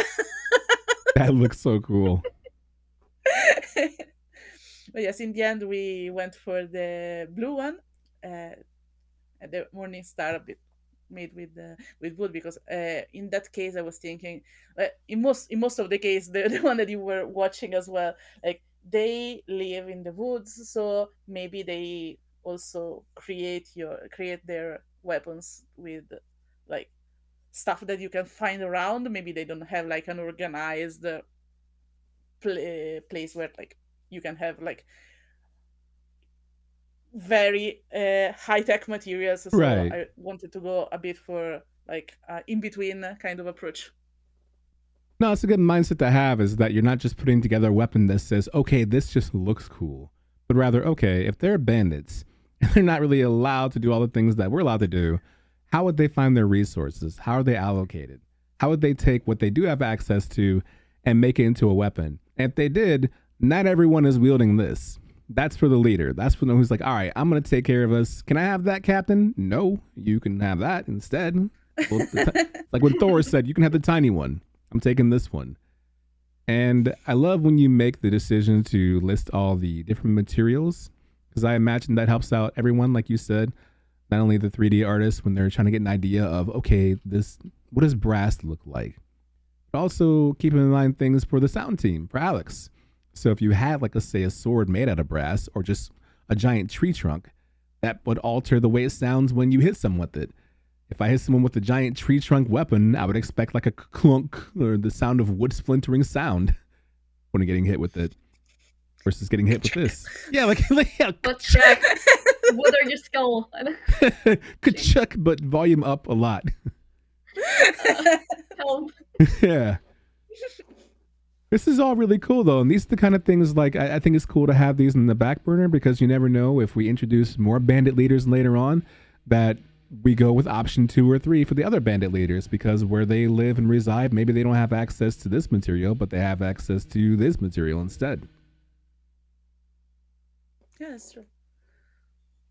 That looks so cool. But yes, in the end we went for the blue one, the Morning Star, a bit made with wood, because in that case I was thinking in most of the case the one that you were watching as well, like they live in the woods, so maybe they also create their weapons with like stuff that you can find around. Maybe they don't have like an organized place where like you can have like very high-tech materials, so right. I wanted to go a bit for like in-between kind of approach. No, it's a good mindset to have, is that you're not just putting together a weapon that says, okay, this just looks cool, but rather, okay, if they're bandits and they're not really allowed to do all the things that we're allowed to do, how would they find their resources? How are they allocated? How would they take what they do have access to and make it into a weapon? And if they did, not everyone is wielding this. That's for the leader. That's for the one who's like, all right, I'm going to take care of us. Can I have that, Captain? No, you can have that instead. Well, like when Thor said, you can have the tiny one. I'm taking this one. And I love when you make the decision to list all the different materials, because I imagine that helps out everyone, like you said, not only the 3D artists when they're trying to get an idea of, okay, what does brass look like? But also keeping in mind things for the sound team, for Alex. So if you have, like, let's say, a sword made out of brass or just a giant tree trunk, that would alter the way it sounds when you hit someone with it. If I hit someone with a giant tree trunk weapon, I would expect like a clunk or the sound of wood splintering sound when getting hit with it. versus getting hit with this. Yeah, like But Jack, wood or your skull? Ka-chuck, but volume up a lot. Help. Yeah. This is all really cool though, and these are the kind of things like I think it's cool to have these in the back burner because you never know if we introduce more bandit leaders later on that we go with option 2 or 3 for the other bandit leaders because where they live and reside, maybe they don't have access to this material, but they have access to this material instead. Yeah, that's true.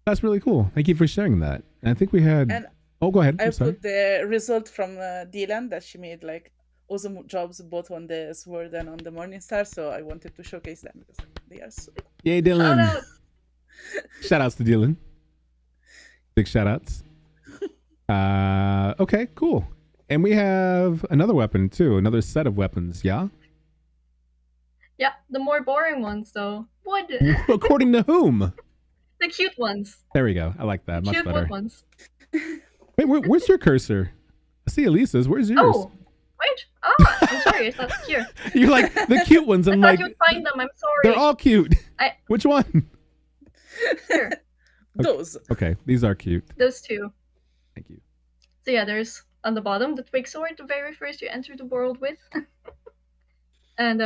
That's really cool. Thank you for sharing that. And I think we had. And oh, go ahead. I I'm sorry. put the result from Dylan that she made like awesome jobs both on the sword and on the morning star, so I wanted to showcase them because they are so cool. Yay, Dylan. Shout out. Shout outs to Dylan. Big shout outs. Okay, cool. And we have another weapon too, another set of weapons, yeah? Yeah, the more boring ones though. Wood. According to whom? The cute ones. There we go. I like that. Much Cute better. wood ones. Wait, where's your cursor? I see Elisa's. Where's yours? Oh, wait. Oh, I'm sorry. I thought here. You're like the cute ones. I'm I like, thought you'd find them. I'm sorry. they're all cute. Which one? Here. Those. Okay, these are cute. Those two. Thank you. So yeah, there's on the bottom the twig sword, the very first you enter the world with. And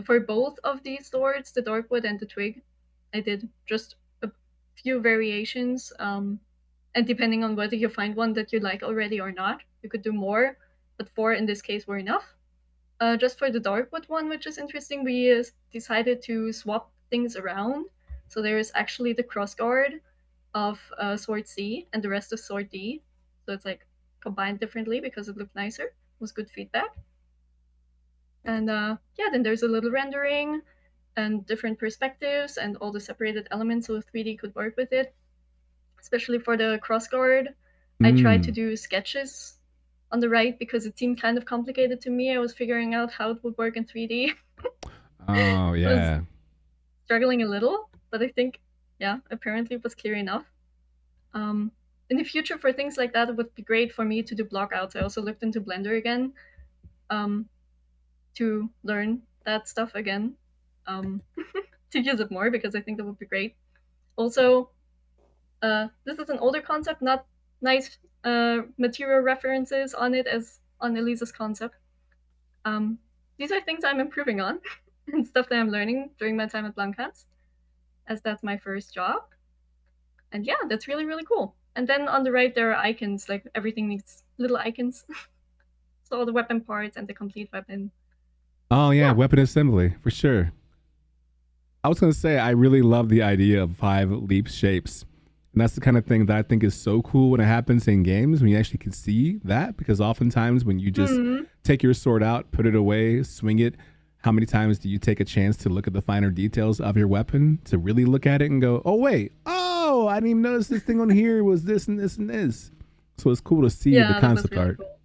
for both of these swords, the darkwood and the twig, I did just a few variations. And depending on whether you find one that you like already or not, you could do more, but 4 in this case were enough. Just for the darkwood one, which is interesting, we decided to swap things around. So there is actually the crossguard of sword C and the rest of sword D. So it's like combined differently because it looked nicer. It was good feedback. And then there's a little rendering and different perspectives and all the separated elements so 3D could work with it. Especially for the crossguard, I tried to do sketches on the right because it seemed kind of complicated to me. I was figuring out how it would work in 3D. Oh, yeah. Struggling a little, but I think, apparently it was clear enough. In the future, for things like that, it would be great for me to do block outs. I also looked into Blender again to learn that stuff again, to use it more because I think that would be great. Also, this is an older concept, not nice material references on it as on Elisa's concept. These are things I'm improving on and stuff that I'm learning during my time at Blankhans, as that's my first job. And yeah, that's really, really cool. And then on the right, there are icons, like everything needs little icons. So all the weapon parts and the complete weapon. Oh, yeah, weapon assembly, for sure. I was going to say, I really love the idea of 5 leap shapes. And that's the kind of thing that I think is so cool when it happens in games, when you actually can see that. Because oftentimes when you just take your sword out, put it away, swing it, how many times do you take a chance to look at the finer details of your weapon, to really look at it and go, oh, wait, I didn't even notice this thing on here was this and this and this. So it's cool to see the concept really art. Cool.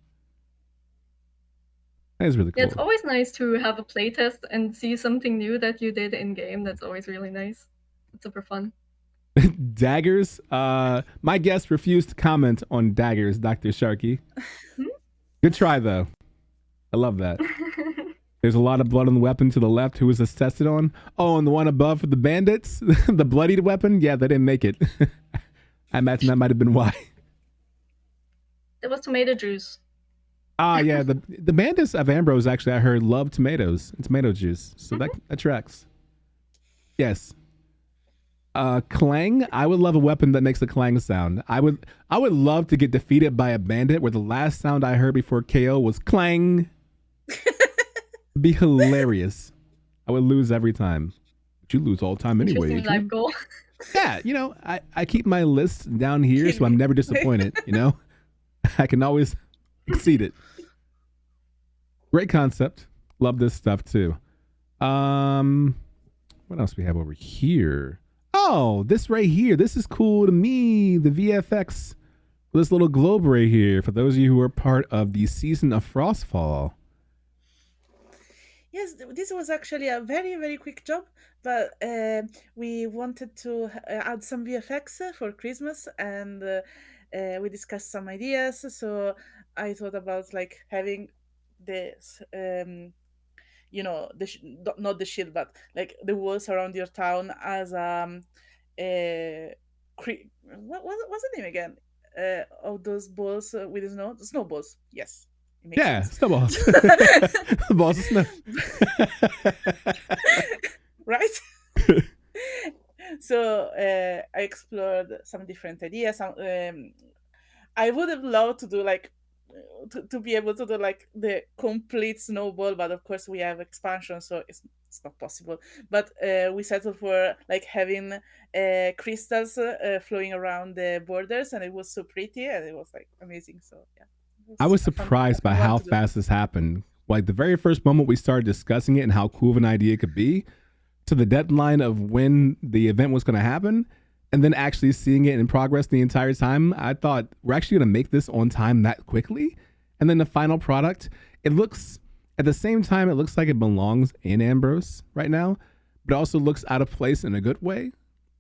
That is really cool. Yeah, it's always nice to have a playtest and see something new that you did in game. That's always really nice. It's super fun. Daggers. My guest refused to comment on daggers, Dr. Sharky. Good try, though. I love that. There's a lot of blood on the weapon to the left. Who was this tested on? Oh, and the one above for the bandits? The bloodied weapon? Yeah, they didn't make it. I imagine that might have been why. It was tomato juice. Yeah. The bandits of Ambrose, actually, I heard, love tomatoes and tomato juice. So that tracks. Yes. Clang. I would love a weapon that makes a clang sound. I would love to get defeated by a bandit where the last sound I heard before KO was clang. It'd be hilarious. I would lose every time. But you lose all the time anyway. Life goal. Yeah, I keep my list down here so I'm never disappointed, I can always exceed it. Great concept. Love this stuff too. What else we have over here? Oh, this right here. This is cool to me. The VFX. This little globe right here. For those of you who are part of the season of Frostfall. Yes, this was actually a very, very quick job, but we wanted to add some VFX for Christmas, and we discussed some ideas. So I thought about having this not the shield, but like the walls around your town as what's the name again? Of those balls with snowballs. Yes, it makes Yeah, sense. snowballs. Balls of snow. Right? So I explored some different ideas. I would have loved to do like to be able to do like the complete snowball, but of course we have expansion, so it's not possible. But we settled for like having crystals flowing around the borders, and it was so pretty, and it was like amazing. So yeah, I was a surprised by fun one how to do. fast this happened. Like the very first moment we started discussing it and how cool of an idea it could be, to the deadline of when the event was going to happen, and then actually seeing it in progress the entire time, I thought we're actually going to make this on time that quickly. And then the final product, it looks, at the same time, it looks like it belongs in Ambrose right now, but it also looks out of place in a good way.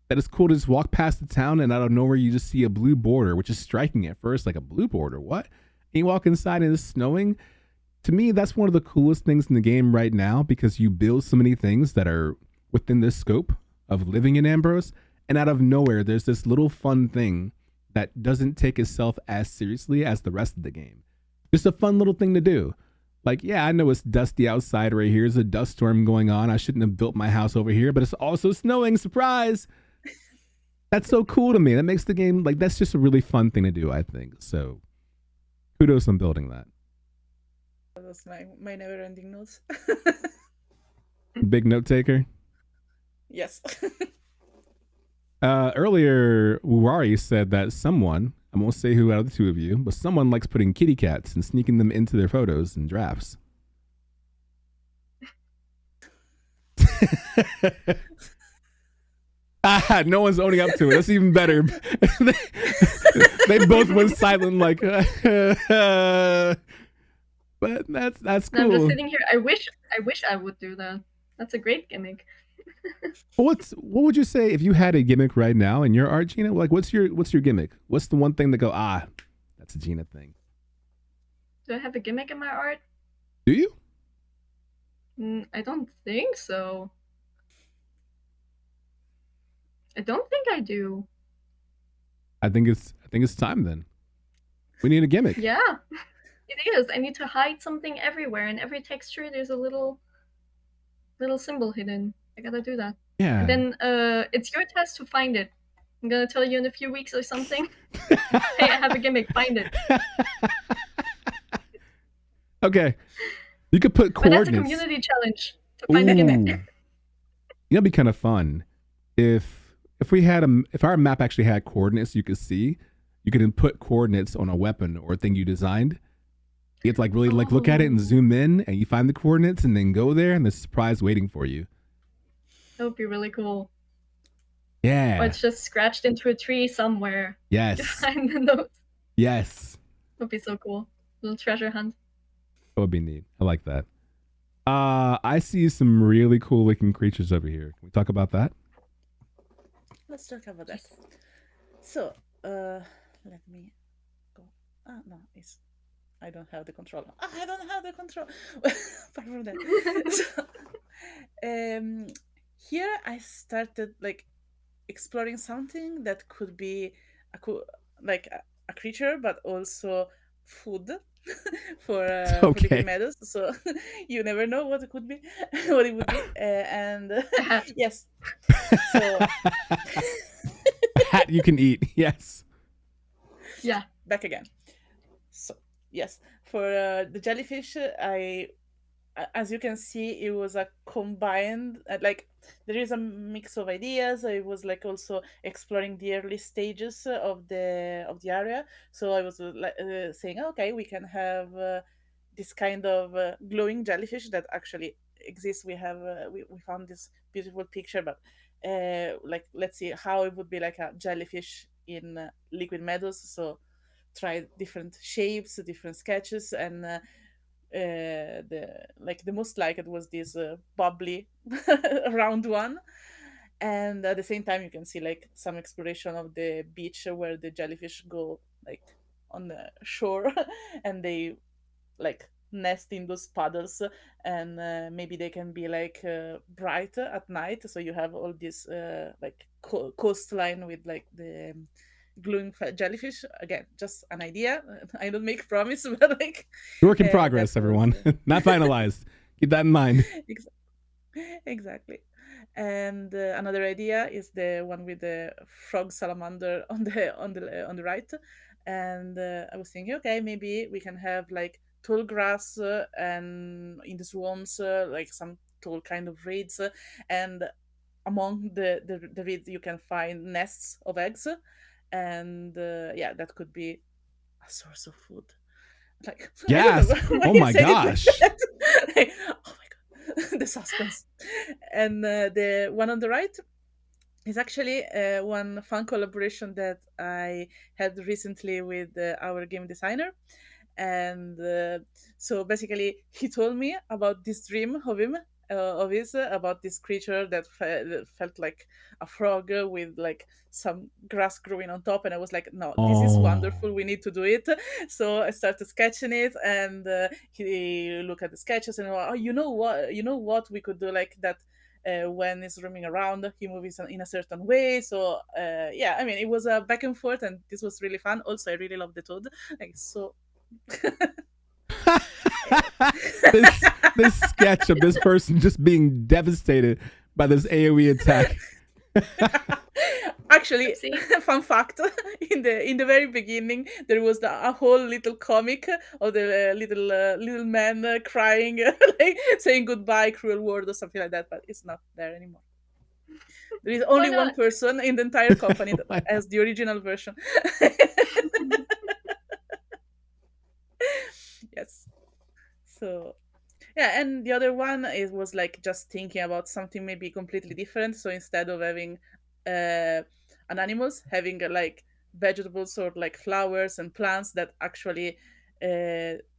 That it's cool to just walk past the town and out of nowhere you just see a blue border, which is striking at first, like a blue border, what? And you walk inside and it's snowing. To me, that's one of the coolest things in the game right now, because you build so many things that are within this scope of living in Ambrose, and out of nowhere there's this little fun thing that doesn't take itself as seriously as the rest of the game. Just a fun little thing to do. Like, yeah, I know it's dusty outside right here. There's a dust storm going on. I shouldn't have built my house over here, but it's also snowing. Surprise! That's so cool to me. That makes the game, like, that's just a really fun thing to do, I think. So kudos on building that. That was my never-ending notes. Big note taker. Yes. Earlier, Uwari said that someone, I won't say who out of the two of you, but someone likes putting kitty cats and sneaking them into their photos and drafts. No one's owning up to it. That's even better. They both went silent, like, but that's cool. I'm just sitting here. I wish I would do that. That's a great gimmick. What would you say if you had a gimmick right now in your art, Gina? Like, what's your gimmick? What's the one thing that go, that's a Gina thing? Do I have a gimmick in my art? Do you? I don't think so. I don't think I do. I think it's time then. We need a gimmick. Yeah, it is. I need to hide something everywhere. In every texture, there's a little symbol hidden. I gotta do that. Yeah. And then it's your task to find it. I'm gonna tell you in a few weeks or something. Hey, I have a gimmick. Find it. Okay. You could put coordinates. But that's a community challenge to find a gimmick. You know, it'd be kind of fun if our map actually had coordinates you could see. You could input coordinates on a weapon or a thing you designed. You have to like really like look at it and zoom in, and you find the coordinates and then go there, and there's a surprise waiting for you. That would be really cool. Yeah. Or it's just scratched into a tree somewhere. Yes. You find the notes. Yes. That would be so cool. Little treasure hunt. That would be neat. I like that. I see some really cool looking creatures over here. Can we talk about that? Let's talk about that. So, let me go. No, I don't have the control. I don't have the control. Apart from that. So, here I started like exploring something that could be a creature, but also food for Liquid Meadows. So you never know what it could be, what it would be, and yes. So a hat you can eat. Yes. Yeah. Back again. So yes, for the jellyfish, as you can see, it was a combined like there is a mix of ideas. I was like also exploring the early stages of the area. So I was saying, okay, we can have this kind of glowing jellyfish that actually exists. We have we found this beautiful picture, but like let's see how it would be like a jellyfish in Liquid Meadows. So try different shapes, different sketches, and the most liked was this bubbly round one. And at the same time you can see like some exploration of the beach where the jellyfish go like on the shore and they like nest in those puddles, and maybe they can be like bright at night, so you have all this like coastline with like the glowing jellyfish. Again, just an idea. I don't make promise, but like Work in progress, everyone. Not finalized. Keep that in mind. Exactly. And another idea is the one with the frog salamander on the right. And I was thinking, okay, maybe we can have like tall grass and in the swamps, like some tall kind of reeds, and among the reeds you can find nests of eggs, and yeah, that could be a source of food. Like, Yes. I don't know why Oh you my said gosh. it like that. Like, oh my god, the suspense. And the one on the right is actually one fun collaboration that I had recently with our game designer. And so basically, he told me about this dream of him. Of his about this creature that felt like a frog with like some grass growing on top, and I was like, no, this is wonderful, we need to do it. So I started sketching it, and he looked at the sketches and oh, you know what we could do like that. When he's roaming around, he moves in a certain way. So yeah, I mean, it was a back and forth, and this was really fun. Also, I really love the toad. Like so. this sketch of this person just being devastated by this AoE attack. Actually, fun fact: in the very beginning, there was a whole little comic of the little man crying, like saying goodbye, cruel world, or something like that. But it's not there anymore. There is only one person in the entire company that has the original version. Yes. So yeah, and the other one was like just thinking about something maybe completely different. So instead of having an animals, having like vegetables or like flowers and plants that actually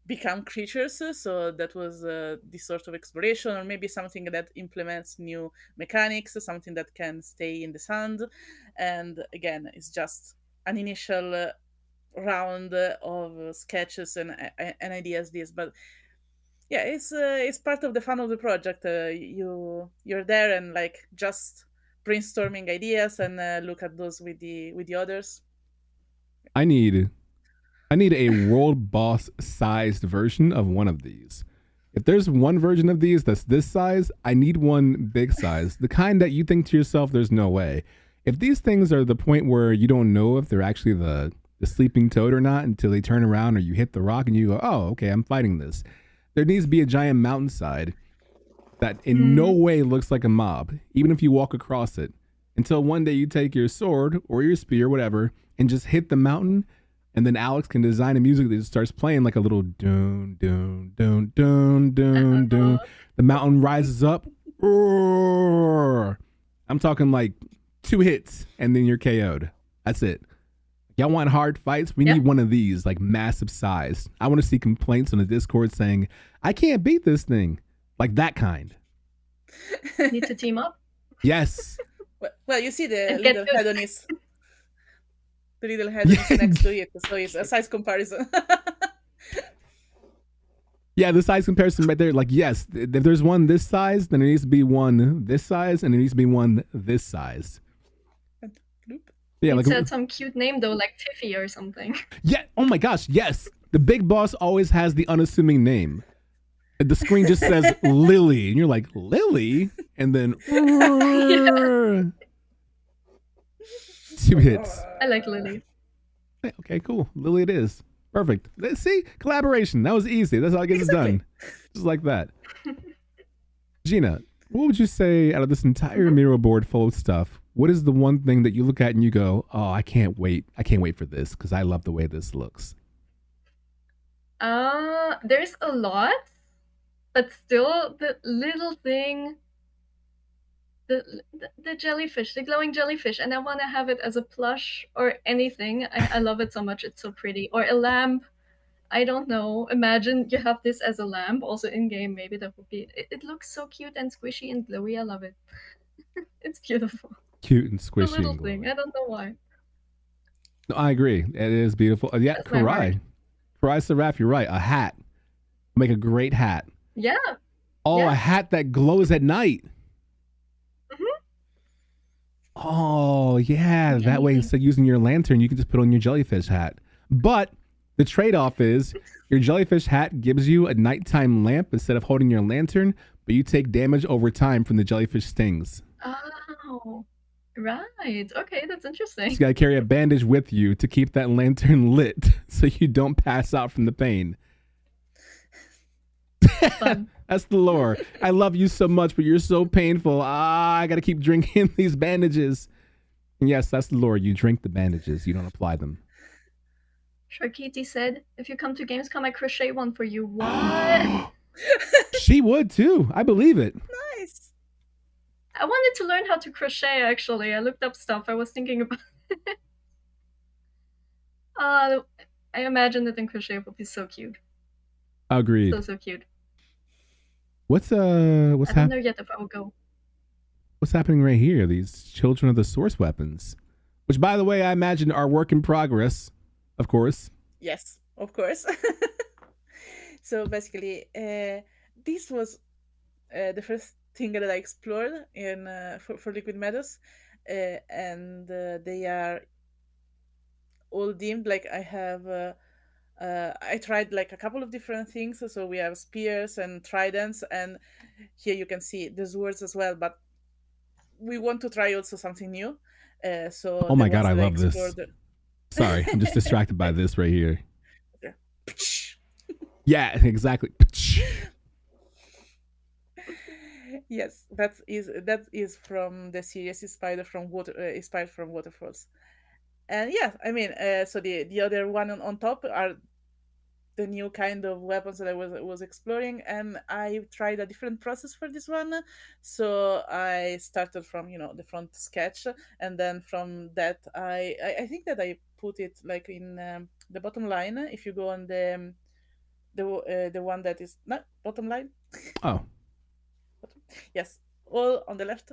become creatures. So that was this sort of exploration, or maybe something that implements new mechanics, something that can stay in the sand. And again, it's just an initial round of sketches and ideas. This, but yeah, it's part of the fun of the project. You're there and like just brainstorming ideas and look at those with the others. I need a world boss sized version of one of these. If there's one version of these that's this size, I need one big size. The kind that you think to yourself, there's no way. If these things are the point where you don't know if they're actually the sleeping toad or not until they turn around or you hit the rock and you go, oh, okay, I'm fighting this. There needs to be a giant mountainside that in no way looks like a mob, even if you walk across it, until one day you take your sword or your spear, whatever, and just hit the mountain. And then Alex can design a music that just starts playing like a little doon, doon, doon, doon, doon, doon. The mountain rises up. Roar. I'm talking like 2 hits and then you're KO'd. That's it. Y'all want hard fights? We need one of these, like massive size. I want to see complaints on the Discord saying, I can't beat this thing. Like that kind. Need to team up? Yes. Well, you see the little head on his... The little head is next to it, so it's a size comparison. Yeah, the size comparison right there. Like, yes, if there's one this size, then there needs to be one this size, and there needs to be one this size. Yeah, like said some cute name though, like Tiffy or something. Yeah. Oh my gosh. Yes. The big boss always has the unassuming name. The screen just says Lily, and you're like, Lily, and then 2 hits. I like Lily. Okay, cool. Lily it is. Perfect. Let's see, collaboration. That was easy. That's how it gets done. Just like that. Gina, what would you say out of this entire Miro board full of stuff? What is the one thing that you look at and you go, oh, I can't wait. I can't wait for this because I love the way this looks. There's a lot, but still the little thing, the jellyfish, the glowing jellyfish, and I want to have it as a plush or anything. I love it so much. It's so pretty. Or a lamp. I don't know. Imagine you have this as a lamp, also in game. Maybe that would be. It looks so cute and squishy and glowy. I love it. It's beautiful. Cute and squishy. The little thing. I don't know why. No, I agree. It is beautiful. Yeah, Karai Seraph, you're right. A hat. Make a great hat. Yeah. Oh, Yeah. a hat that glows at night. Oh, yeah. That way, instead of using your lantern, you can just put on your jellyfish hat. But the trade-off is your jellyfish hat gives you a nighttime lamp instead of holding your lantern, but you take damage over time from the jellyfish stings. Oh, right. Okay, that's interesting. So you gotta carry a bandage with you to keep that lantern lit so you don't pass out from the pain. Fun. That's the lore. I love you so much, but you're so painful. I gotta keep drinking these bandages. And yes, that's the lore. You drink the bandages. You don't apply them. Sharkiti said, if you come to Gamescom, I crochet one for you. What? She would too. I believe it. Nice. I wanted to learn how to crochet, actually. I looked up stuff. I was thinking about it. I imagine that in crochet would be so cute. Agreed. So cute. What's I don't know yet if I will go. What's happening right here? These children of the source weapons, which, by the way, I imagine are work in progress, of course. Yes, of course. So basically, this was the first thing that I explored in for Liquid Meadows, and they are all themed. Like I have. I tried like a couple of different things. So we have spears and tridents, and here you can see the swords as well. But we want to try also something new. So oh my god, I love this. Sorry, I'm just distracted by this right here. Yeah, exactly. Yes, that is from the series inspired from Waterfalls. And yeah, I mean, so the other one on top are the new kind of weapons that I was exploring, and I tried a different process for this one. So I started from the front sketch, and then from that I think that I put it like in the bottom line. If you go on the one that is not bottom line. Oh, yes, all on the left.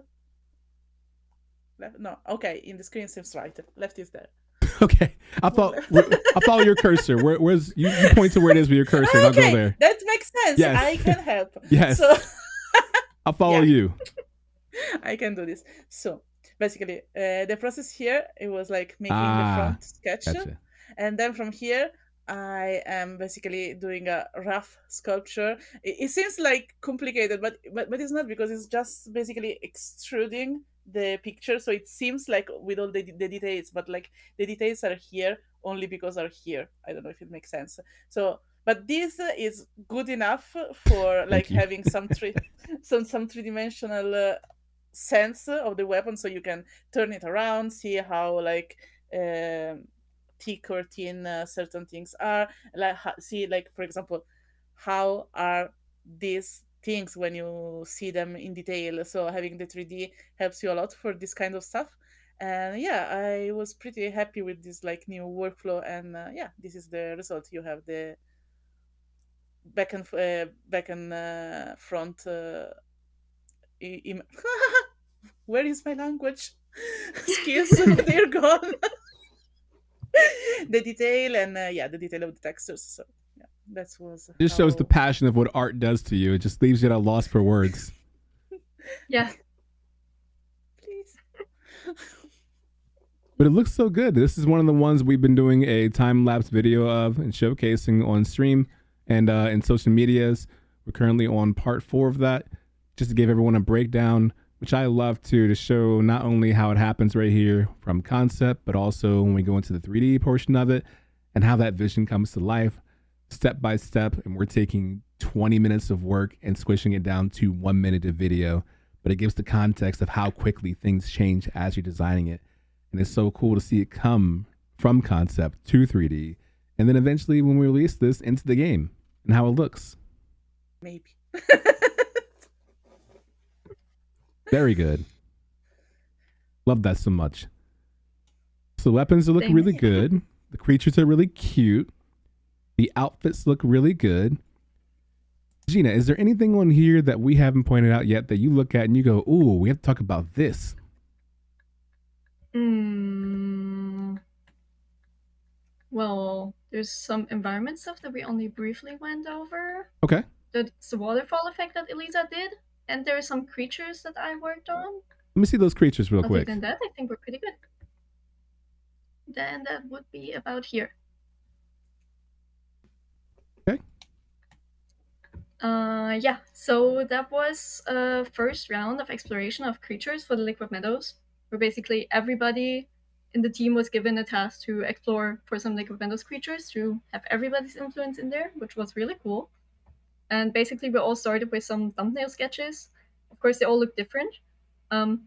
No, okay, in the screen seems right. Left is there. Okay, I follow your cursor. Where's you point to where it is with your cursor, and I'll go there. That makes sense. Yes. I can help. Yes. So I'll follow you. I can do this. So basically, the process here, it was like making the front sketch, gotcha. And then from here, I am basically doing a rough sculpture. It seems like complicated, but it's not, because it's just basically extruding the picture, so it seems like with all the details, but like the details are here only because are here. I don't know if it makes sense. So but this is good enough for like having some three-dimensional sense of the weapon, so you can turn it around, see how like thick or thin certain things are, like see, like, for example, how are these things when you see them in detail. So having the 3D helps you a lot for this kind of stuff. And yeah, I was pretty happy with this like new workflow, and yeah, this is the result. You have the back and front where is my language skills? They're gone. The detail, and yeah, the detail of the textures. So yeah, that was it just shows the passion of what art does to you. It just leaves you at a loss for words. Yeah. Please. But it looks so good. This is one of the ones we've been doing a time-lapse video of and showcasing on stream and in social medias. We're currently on part 4 of that, just to give everyone a breakdown, which I love to show not only how it happens right here from concept, but also when we go into the 3D portion of it and how that vision comes to life step by step. And we're taking 20 minutes of work and squishing it down to 1 minute of video, but it gives the context of how quickly things change as you're designing it. And it's so cool to see it come from concept to 3D. And then eventually when we release this into the game and how it looks. Maybe. Very good. Love that so much. So the weapons look really good. The creatures are really cute. The outfits look really good. Gina, is there anything on here that we haven't pointed out yet that you look at and you go, ooh, we have to talk about this? Well, there's some environment stuff that we only briefly went over. Okay. That's the waterfall effect that Elisa did, and there are some creatures that I worked on. Let me see those creatures real Other quick. than that, I think we're pretty good. Then that would be about here. Okay. Yeah, so that was a first round of exploration of creatures for the Liquid Meadows, where basically everybody in the team was given a task to explore for some Liquid Meadows creatures to have everybody's influence in there, which was really cool. And basically we all started with some thumbnail sketches. Of course, they all look different.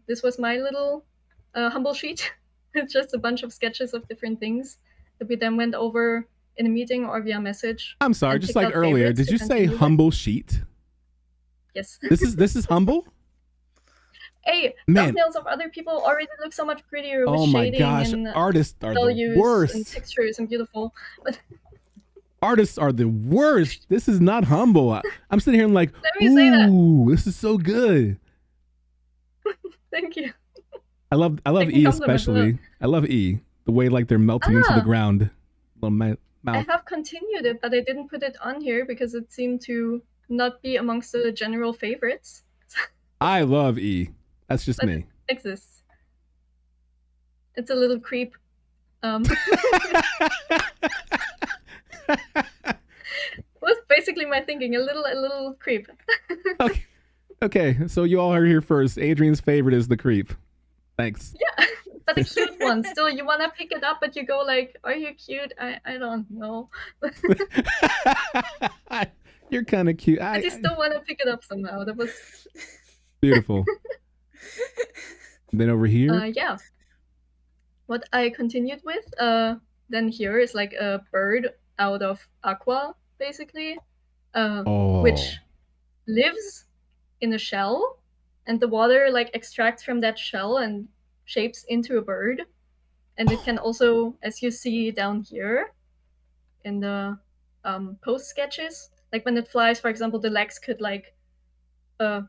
This was my little humble sheet. It's just a bunch of sketches of different things that we then went over in a meeting or via message. I'm sorry, just like earlier, did you say humble sheet? Yes. This is humble? Hey, man, thumbnails of other people already look so much prettier with oh my shading gosh, and artists are the worst. and textures and beautiful. But artists are the worst. This is not humble. I'm sitting here and like, ooh, this is so good. Thank you. I love E especially. I love E. The way like they're melting into the ground. Little mouth. I have continued it, but I didn't put it on here because it seemed to not be amongst the general favorites. I love E. That's just me. It exists. It's a little creep. Was basically my thinking. A little creep. Okay. Okay, so you all are here first. Adrian's favorite is the creep. Thanks. Yeah, but a cute one. Still, you want to pick it up, but you go like, are you cute? I don't know. You're kind of cute. I just still want to pick it up somehow. That was... beautiful. Then over here? Yeah. What I continued with, then here is like a bird out of aqua, basically, which lives in a shell, and the water like extracts from that shell and shapes into a bird. And it can also, as you see down here in the post sketches, like when it flies, for example, the legs could like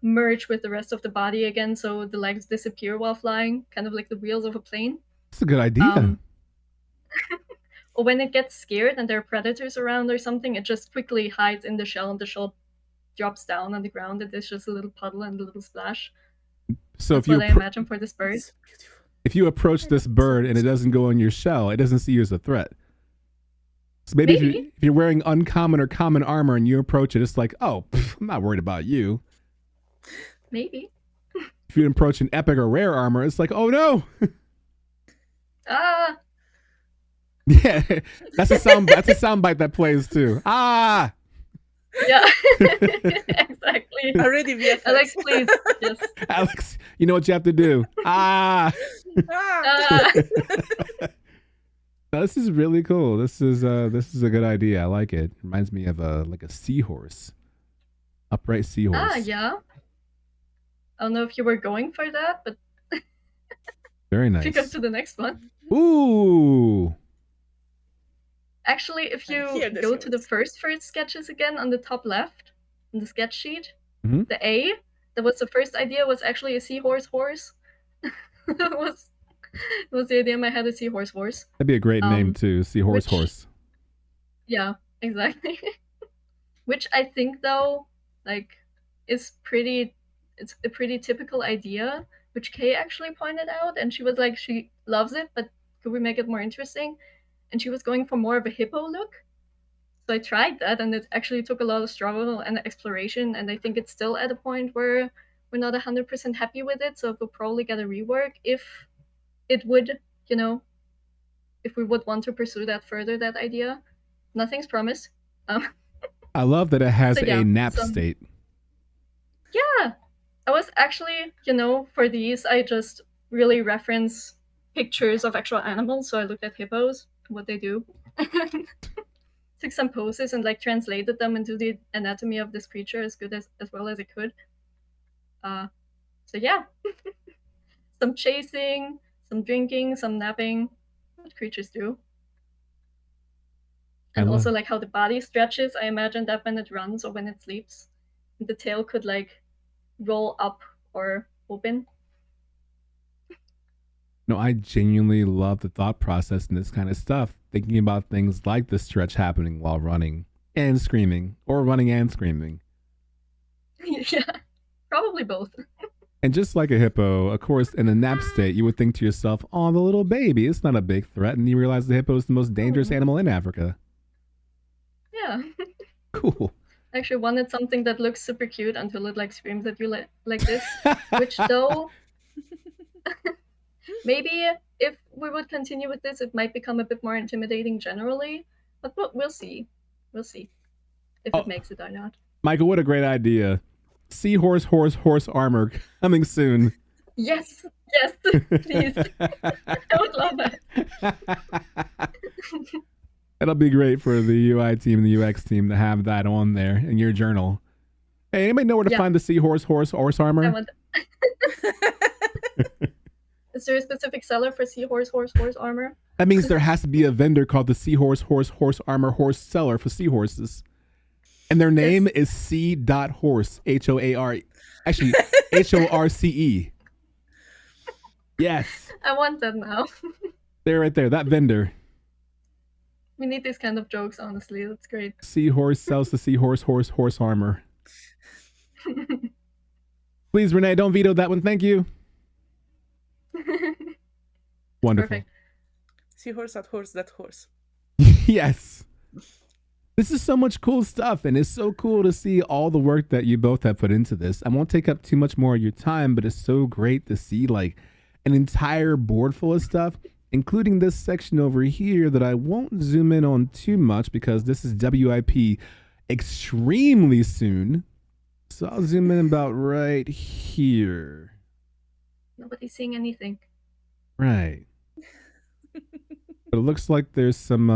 merge with the rest of the body again, so the legs disappear while flying, kind of like the wheels of a plane. That's a good idea. Or when it gets scared and there are predators around or something, it just quickly hides in the shell, and the shell drops down on the ground, and there's just a little puddle and a little splash. So that's what I imagine for this bird. If you approach this bird and it doesn't go in your shell, it doesn't see you as a threat. So maybe if you're wearing uncommon or common armor and you approach it, it's like, oh, I'm not worried about you. Maybe. If you approach an epic or rare armor, it's like, oh no. Yeah, that's a sound bite that plays too. Ah. Yeah, exactly. Already VFX. Alex, please. Yes. Alex, you know what you have to do. Ah. No, this is really cool. This is a good idea. I like it. Reminds me of a seahorse, upright seahorse. Ah, yeah. I don't know if you were going for that, but very nice. Pick up to the next one. Ooh. Actually, if you go to the first sketches again on the top left, on the sketch sheet, the A, that was the first idea, was actually a seahorse horse. It was the idea in my head, a seahorse horse. That'd be a great name too, seahorse horse. Yeah, exactly. Which I think though, like, it's a pretty typical idea, which Kay actually pointed out, and she was like, she loves it, but could we make it more interesting? And she was going for more of a hippo look. So I tried that, and it actually took a lot of struggle and exploration, and I think it's still at a point where we're not 100% happy with it, so we'll probably get a rework if it would, if we would want to pursue that further, that idea. Nothing's promised. I love that it has a nap state. Yeah. I was actually, for these, I just really reference pictures of actual animals, so I looked at hippos, what they do. Took some poses and like translated them into the anatomy of this creature as well as it could. So yeah. Some chasing, some drinking, some napping, what creatures do. And also like how the body stretches. I imagine that when it runs or when it sleeps, the tail could like roll up or open. No, I genuinely love the thought process in this kind of stuff, thinking about things like the stretch happening while running and screaming, or running and screaming. Yeah, probably both. And just like a hippo, of course, in a nap state, you would think to yourself, oh, the little baby, it's not a big threat. And you realize the hippo is the most dangerous animal in Africa. Yeah. Cool. I actually wanted something that looks super cute until it like screams at you like this. Which though, maybe if we would continue with this, it might become a bit more intimidating generally. But we'll see. We'll see if it makes it or not. Michael, what a great idea. Seahorse, horse armor coming soon. Yes, please. I would love that. That'll be great for the UI team and the UX team to have that on there in your journal. Hey, anybody know where to find the seahorse, horse armor? Is there a specific seller for seahorse, horse armor? That means there has to be a vendor called the seahorse, horse armor, horse seller for seahorses. And their name is C.Horse, H-O-A-R. Actually, H-O-R-C-E. Yes. I want that now. They're right there, that vendor. We need these kind of jokes, honestly. That's great. Seahorse sells the seahorse, horse armor. Please, Renee, don't veto that one. Thank you. Wonderful. Perfect. Seahorse that horse that horse. Yes. This is so much cool stuff, and it's so cool to see all the work that you both have put into this. I won't take up too much more of your time, but it's so great to see like an entire board full of stuff, including this section over here that I won't zoom in on too much because this is WIP extremely soon. So I'll zoom in about right here. Nobody's seeing anything. Right. But it looks like there's some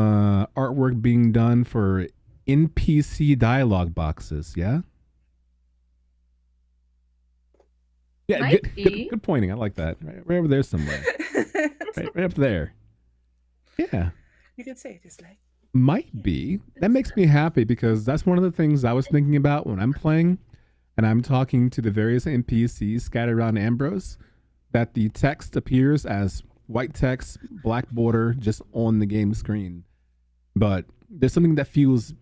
artwork being done for NPC dialogue boxes, yeah? Yeah, good pointing. I like that. Right over there somewhere. right up there. Yeah. You can say it is like. Might be. That makes me happy because that's one of the things I was thinking about when I'm playing and I'm talking to the various NPCs scattered around Ambrose, that the text appears as white text, black border, just on the game screen. But there's something that feels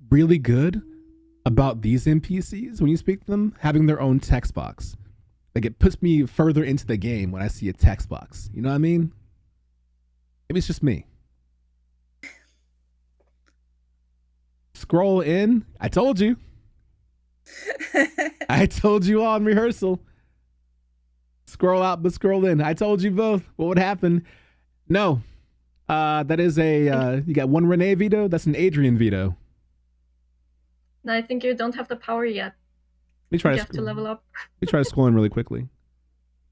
really good about these NPCs when you speak to them, having their own text box. Like it puts me further into the game when I see a text box. You know what I mean? Maybe it's just me. Scroll in. I told you. I told you all in rehearsal. Scroll out, but scroll in. I told you both what would happen. No. That is a, you got one Renee veto. That's an Adrian veto. No, I think you don't have the power yet. Let me try you have to level up. Let me try to scroll in really quickly.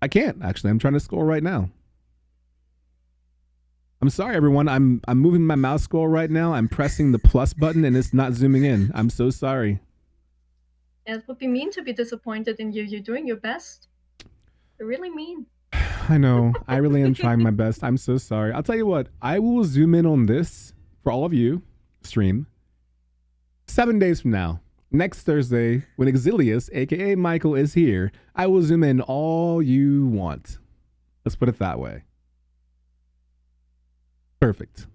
I can't, actually. I'm trying to scroll right now. I'm sorry, everyone. I'm moving my mouse scroll right now. I'm pressing the plus button and it's not zooming in. I'm so sorry. Yeah, it would be mean to be disappointed in you. You're doing your best. You're really mean. I know. I really am trying my best. I'm so sorry. I'll tell you what. I will zoom in on this for all of you, stream, 7 days from now. Next Thursday, when Exilius, aka Michael, is here, I will zoom in all you want. Let's put it that way. Perfect.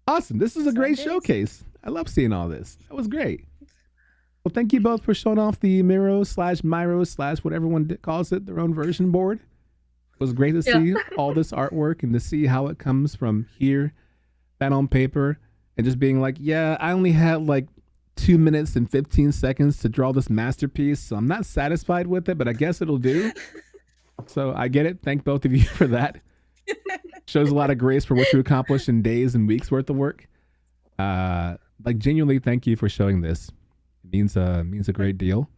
Awesome. This is a great showcase. I love seeing all this. That was great. Well, thank you both for showing off the Miro/Myro/ what everyone calls it, their own version board. It was great to see all this artwork and to see how it comes from here, that on paper, and just being like, yeah, I only had like 2 minutes and 15 seconds to draw this masterpiece, so I'm not satisfied with it, but I guess it'll do. So I get it. Thank both of you for that. Shows a lot of grace for what you accomplished in days and weeks worth of work. Like genuinely, thank you for showing this. It means a great deal.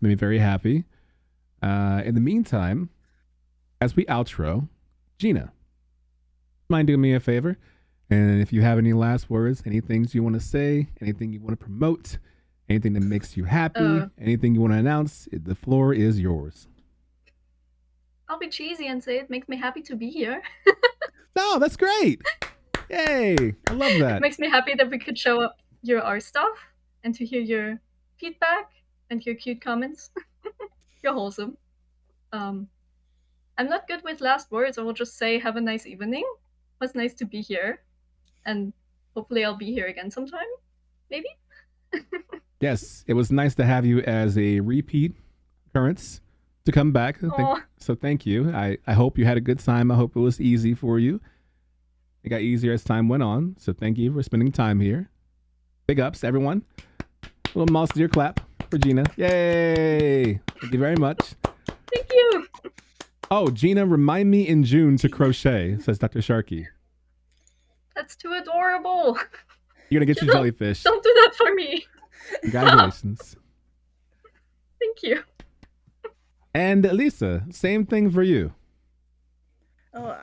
Made me very happy. In the meantime, as we outro, Gina, mind doing me a favor? And if you have any last words, any things you want to say, anything you want to promote, anything that makes you happy, anything you want to announce, the floor is yours. I'll be cheesy and say it makes me happy to be here. No, that's great. Yay. I love that. It makes me happy that we could show up our stuff and to hear your feedback and your cute comments. You're wholesome. And I'm not good with last words. I will just say have a nice evening. It was nice to be here. And hopefully I'll be here again sometime. Maybe? Yes, it was nice to have you as a repeat occurrence to come back. So thank you. I hope you had a good time. I hope it was easy for you. It got easier as time went on. So thank you for spending time here. Big ups, everyone. A little mouse to your clap for Gina. Yay! Thank you very much. Thank you. Oh, Gina, remind me in June to crochet, says Dr. Sharky. That's too adorable. You're going to get your jellyfish. Don't do that for me. Congratulations. Thank you. And Elisa, same thing for you. Oh,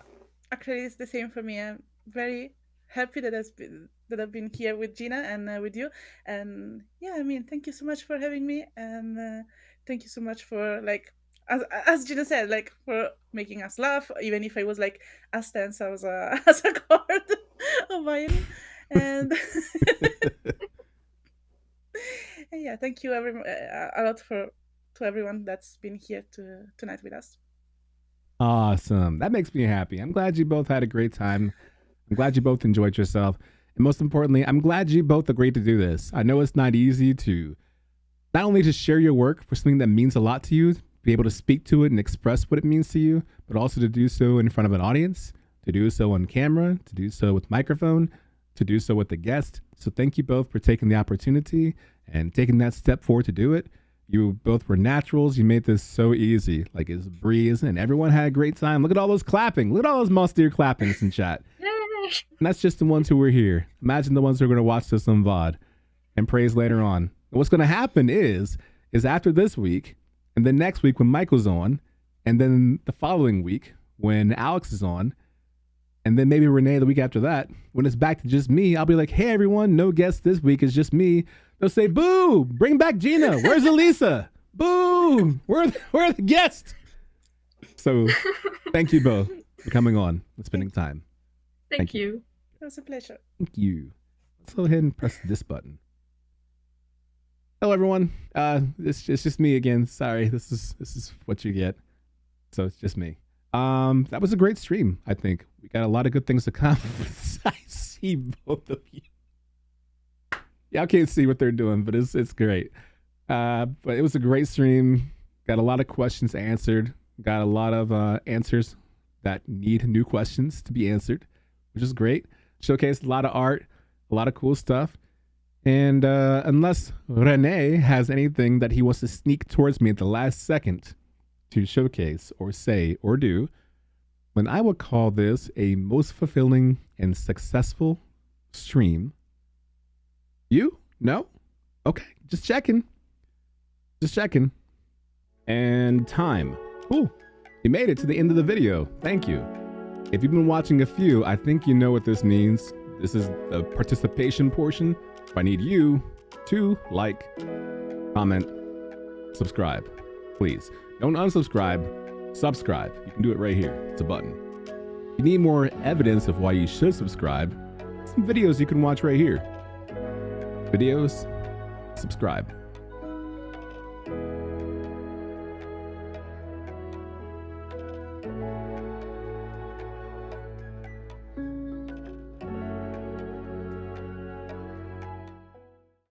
actually, it's the same for me. I'm very happy that I've been here with Gina and with you. And yeah, I mean, thank you so much for having me, and thank you so much for as Gina said, for making us laugh, even if I was as tense as a chord of violin. And and yeah, thank you a lot to everyone that's been here tonight with us. Awesome. That makes me happy. I'm glad you both had a great time. I'm glad you both enjoyed yourself. And most importantly, I'm glad you both agreed to do this. I know it's not easy to not only to share your work for something that means a lot to you, be able to speak to it and express what it means to you, but also to do so in front of an audience, to do so on camera, to do so with microphone, to do so with the guest. So thank you both for taking the opportunity and taking that step forward to do it. You both were naturals. You made this so easy. Like it's a breeze and everyone had a great time. Look at all those clapping. Look at all those musty clappings in chat. And that's just the ones who were here. Imagine the ones who are going to watch this on VOD and praise later on. And what's going to happen is after this week and then next week when Michael's on and then the following week when Alex is on and then maybe Renee the week after that, when it's back to just me, I'll be like, hey, everyone, no guests this week. It's just me. They'll say, boo, bring back Gina. Where's Elisa? Boo, where are the guests? So thank you both for coming on and spending time. Thank you. It was a pleasure. Thank you. Let's go ahead and press this button. Hello, everyone. It's just me again. Sorry, this is what you get. So it's just me. That was a great stream. I think we got a lot of good things to come. I see both of you. Y'all can't see what they're doing, but it's great. But it was a great stream. Got a lot of questions answered. Got a lot of answers that need new questions to be answered, which is great. Showcased a lot of art, a lot of cool stuff. And unless Rene has anything that he wants to sneak towards me at the last second to showcase or say or do, then I would call this a most fulfilling and successful stream. You? No? Okay, just checking. Just checking. And time. Ooh, you made it to the end of the video. Thank you. If you've been watching a few, I think you know what this means. This is the participation portion. I need you to like, comment, subscribe. Please, don't unsubscribe, subscribe. You can do it right here. It's a button. If you need more evidence of why you should subscribe, some videos you can watch right here. Videos, subscribe.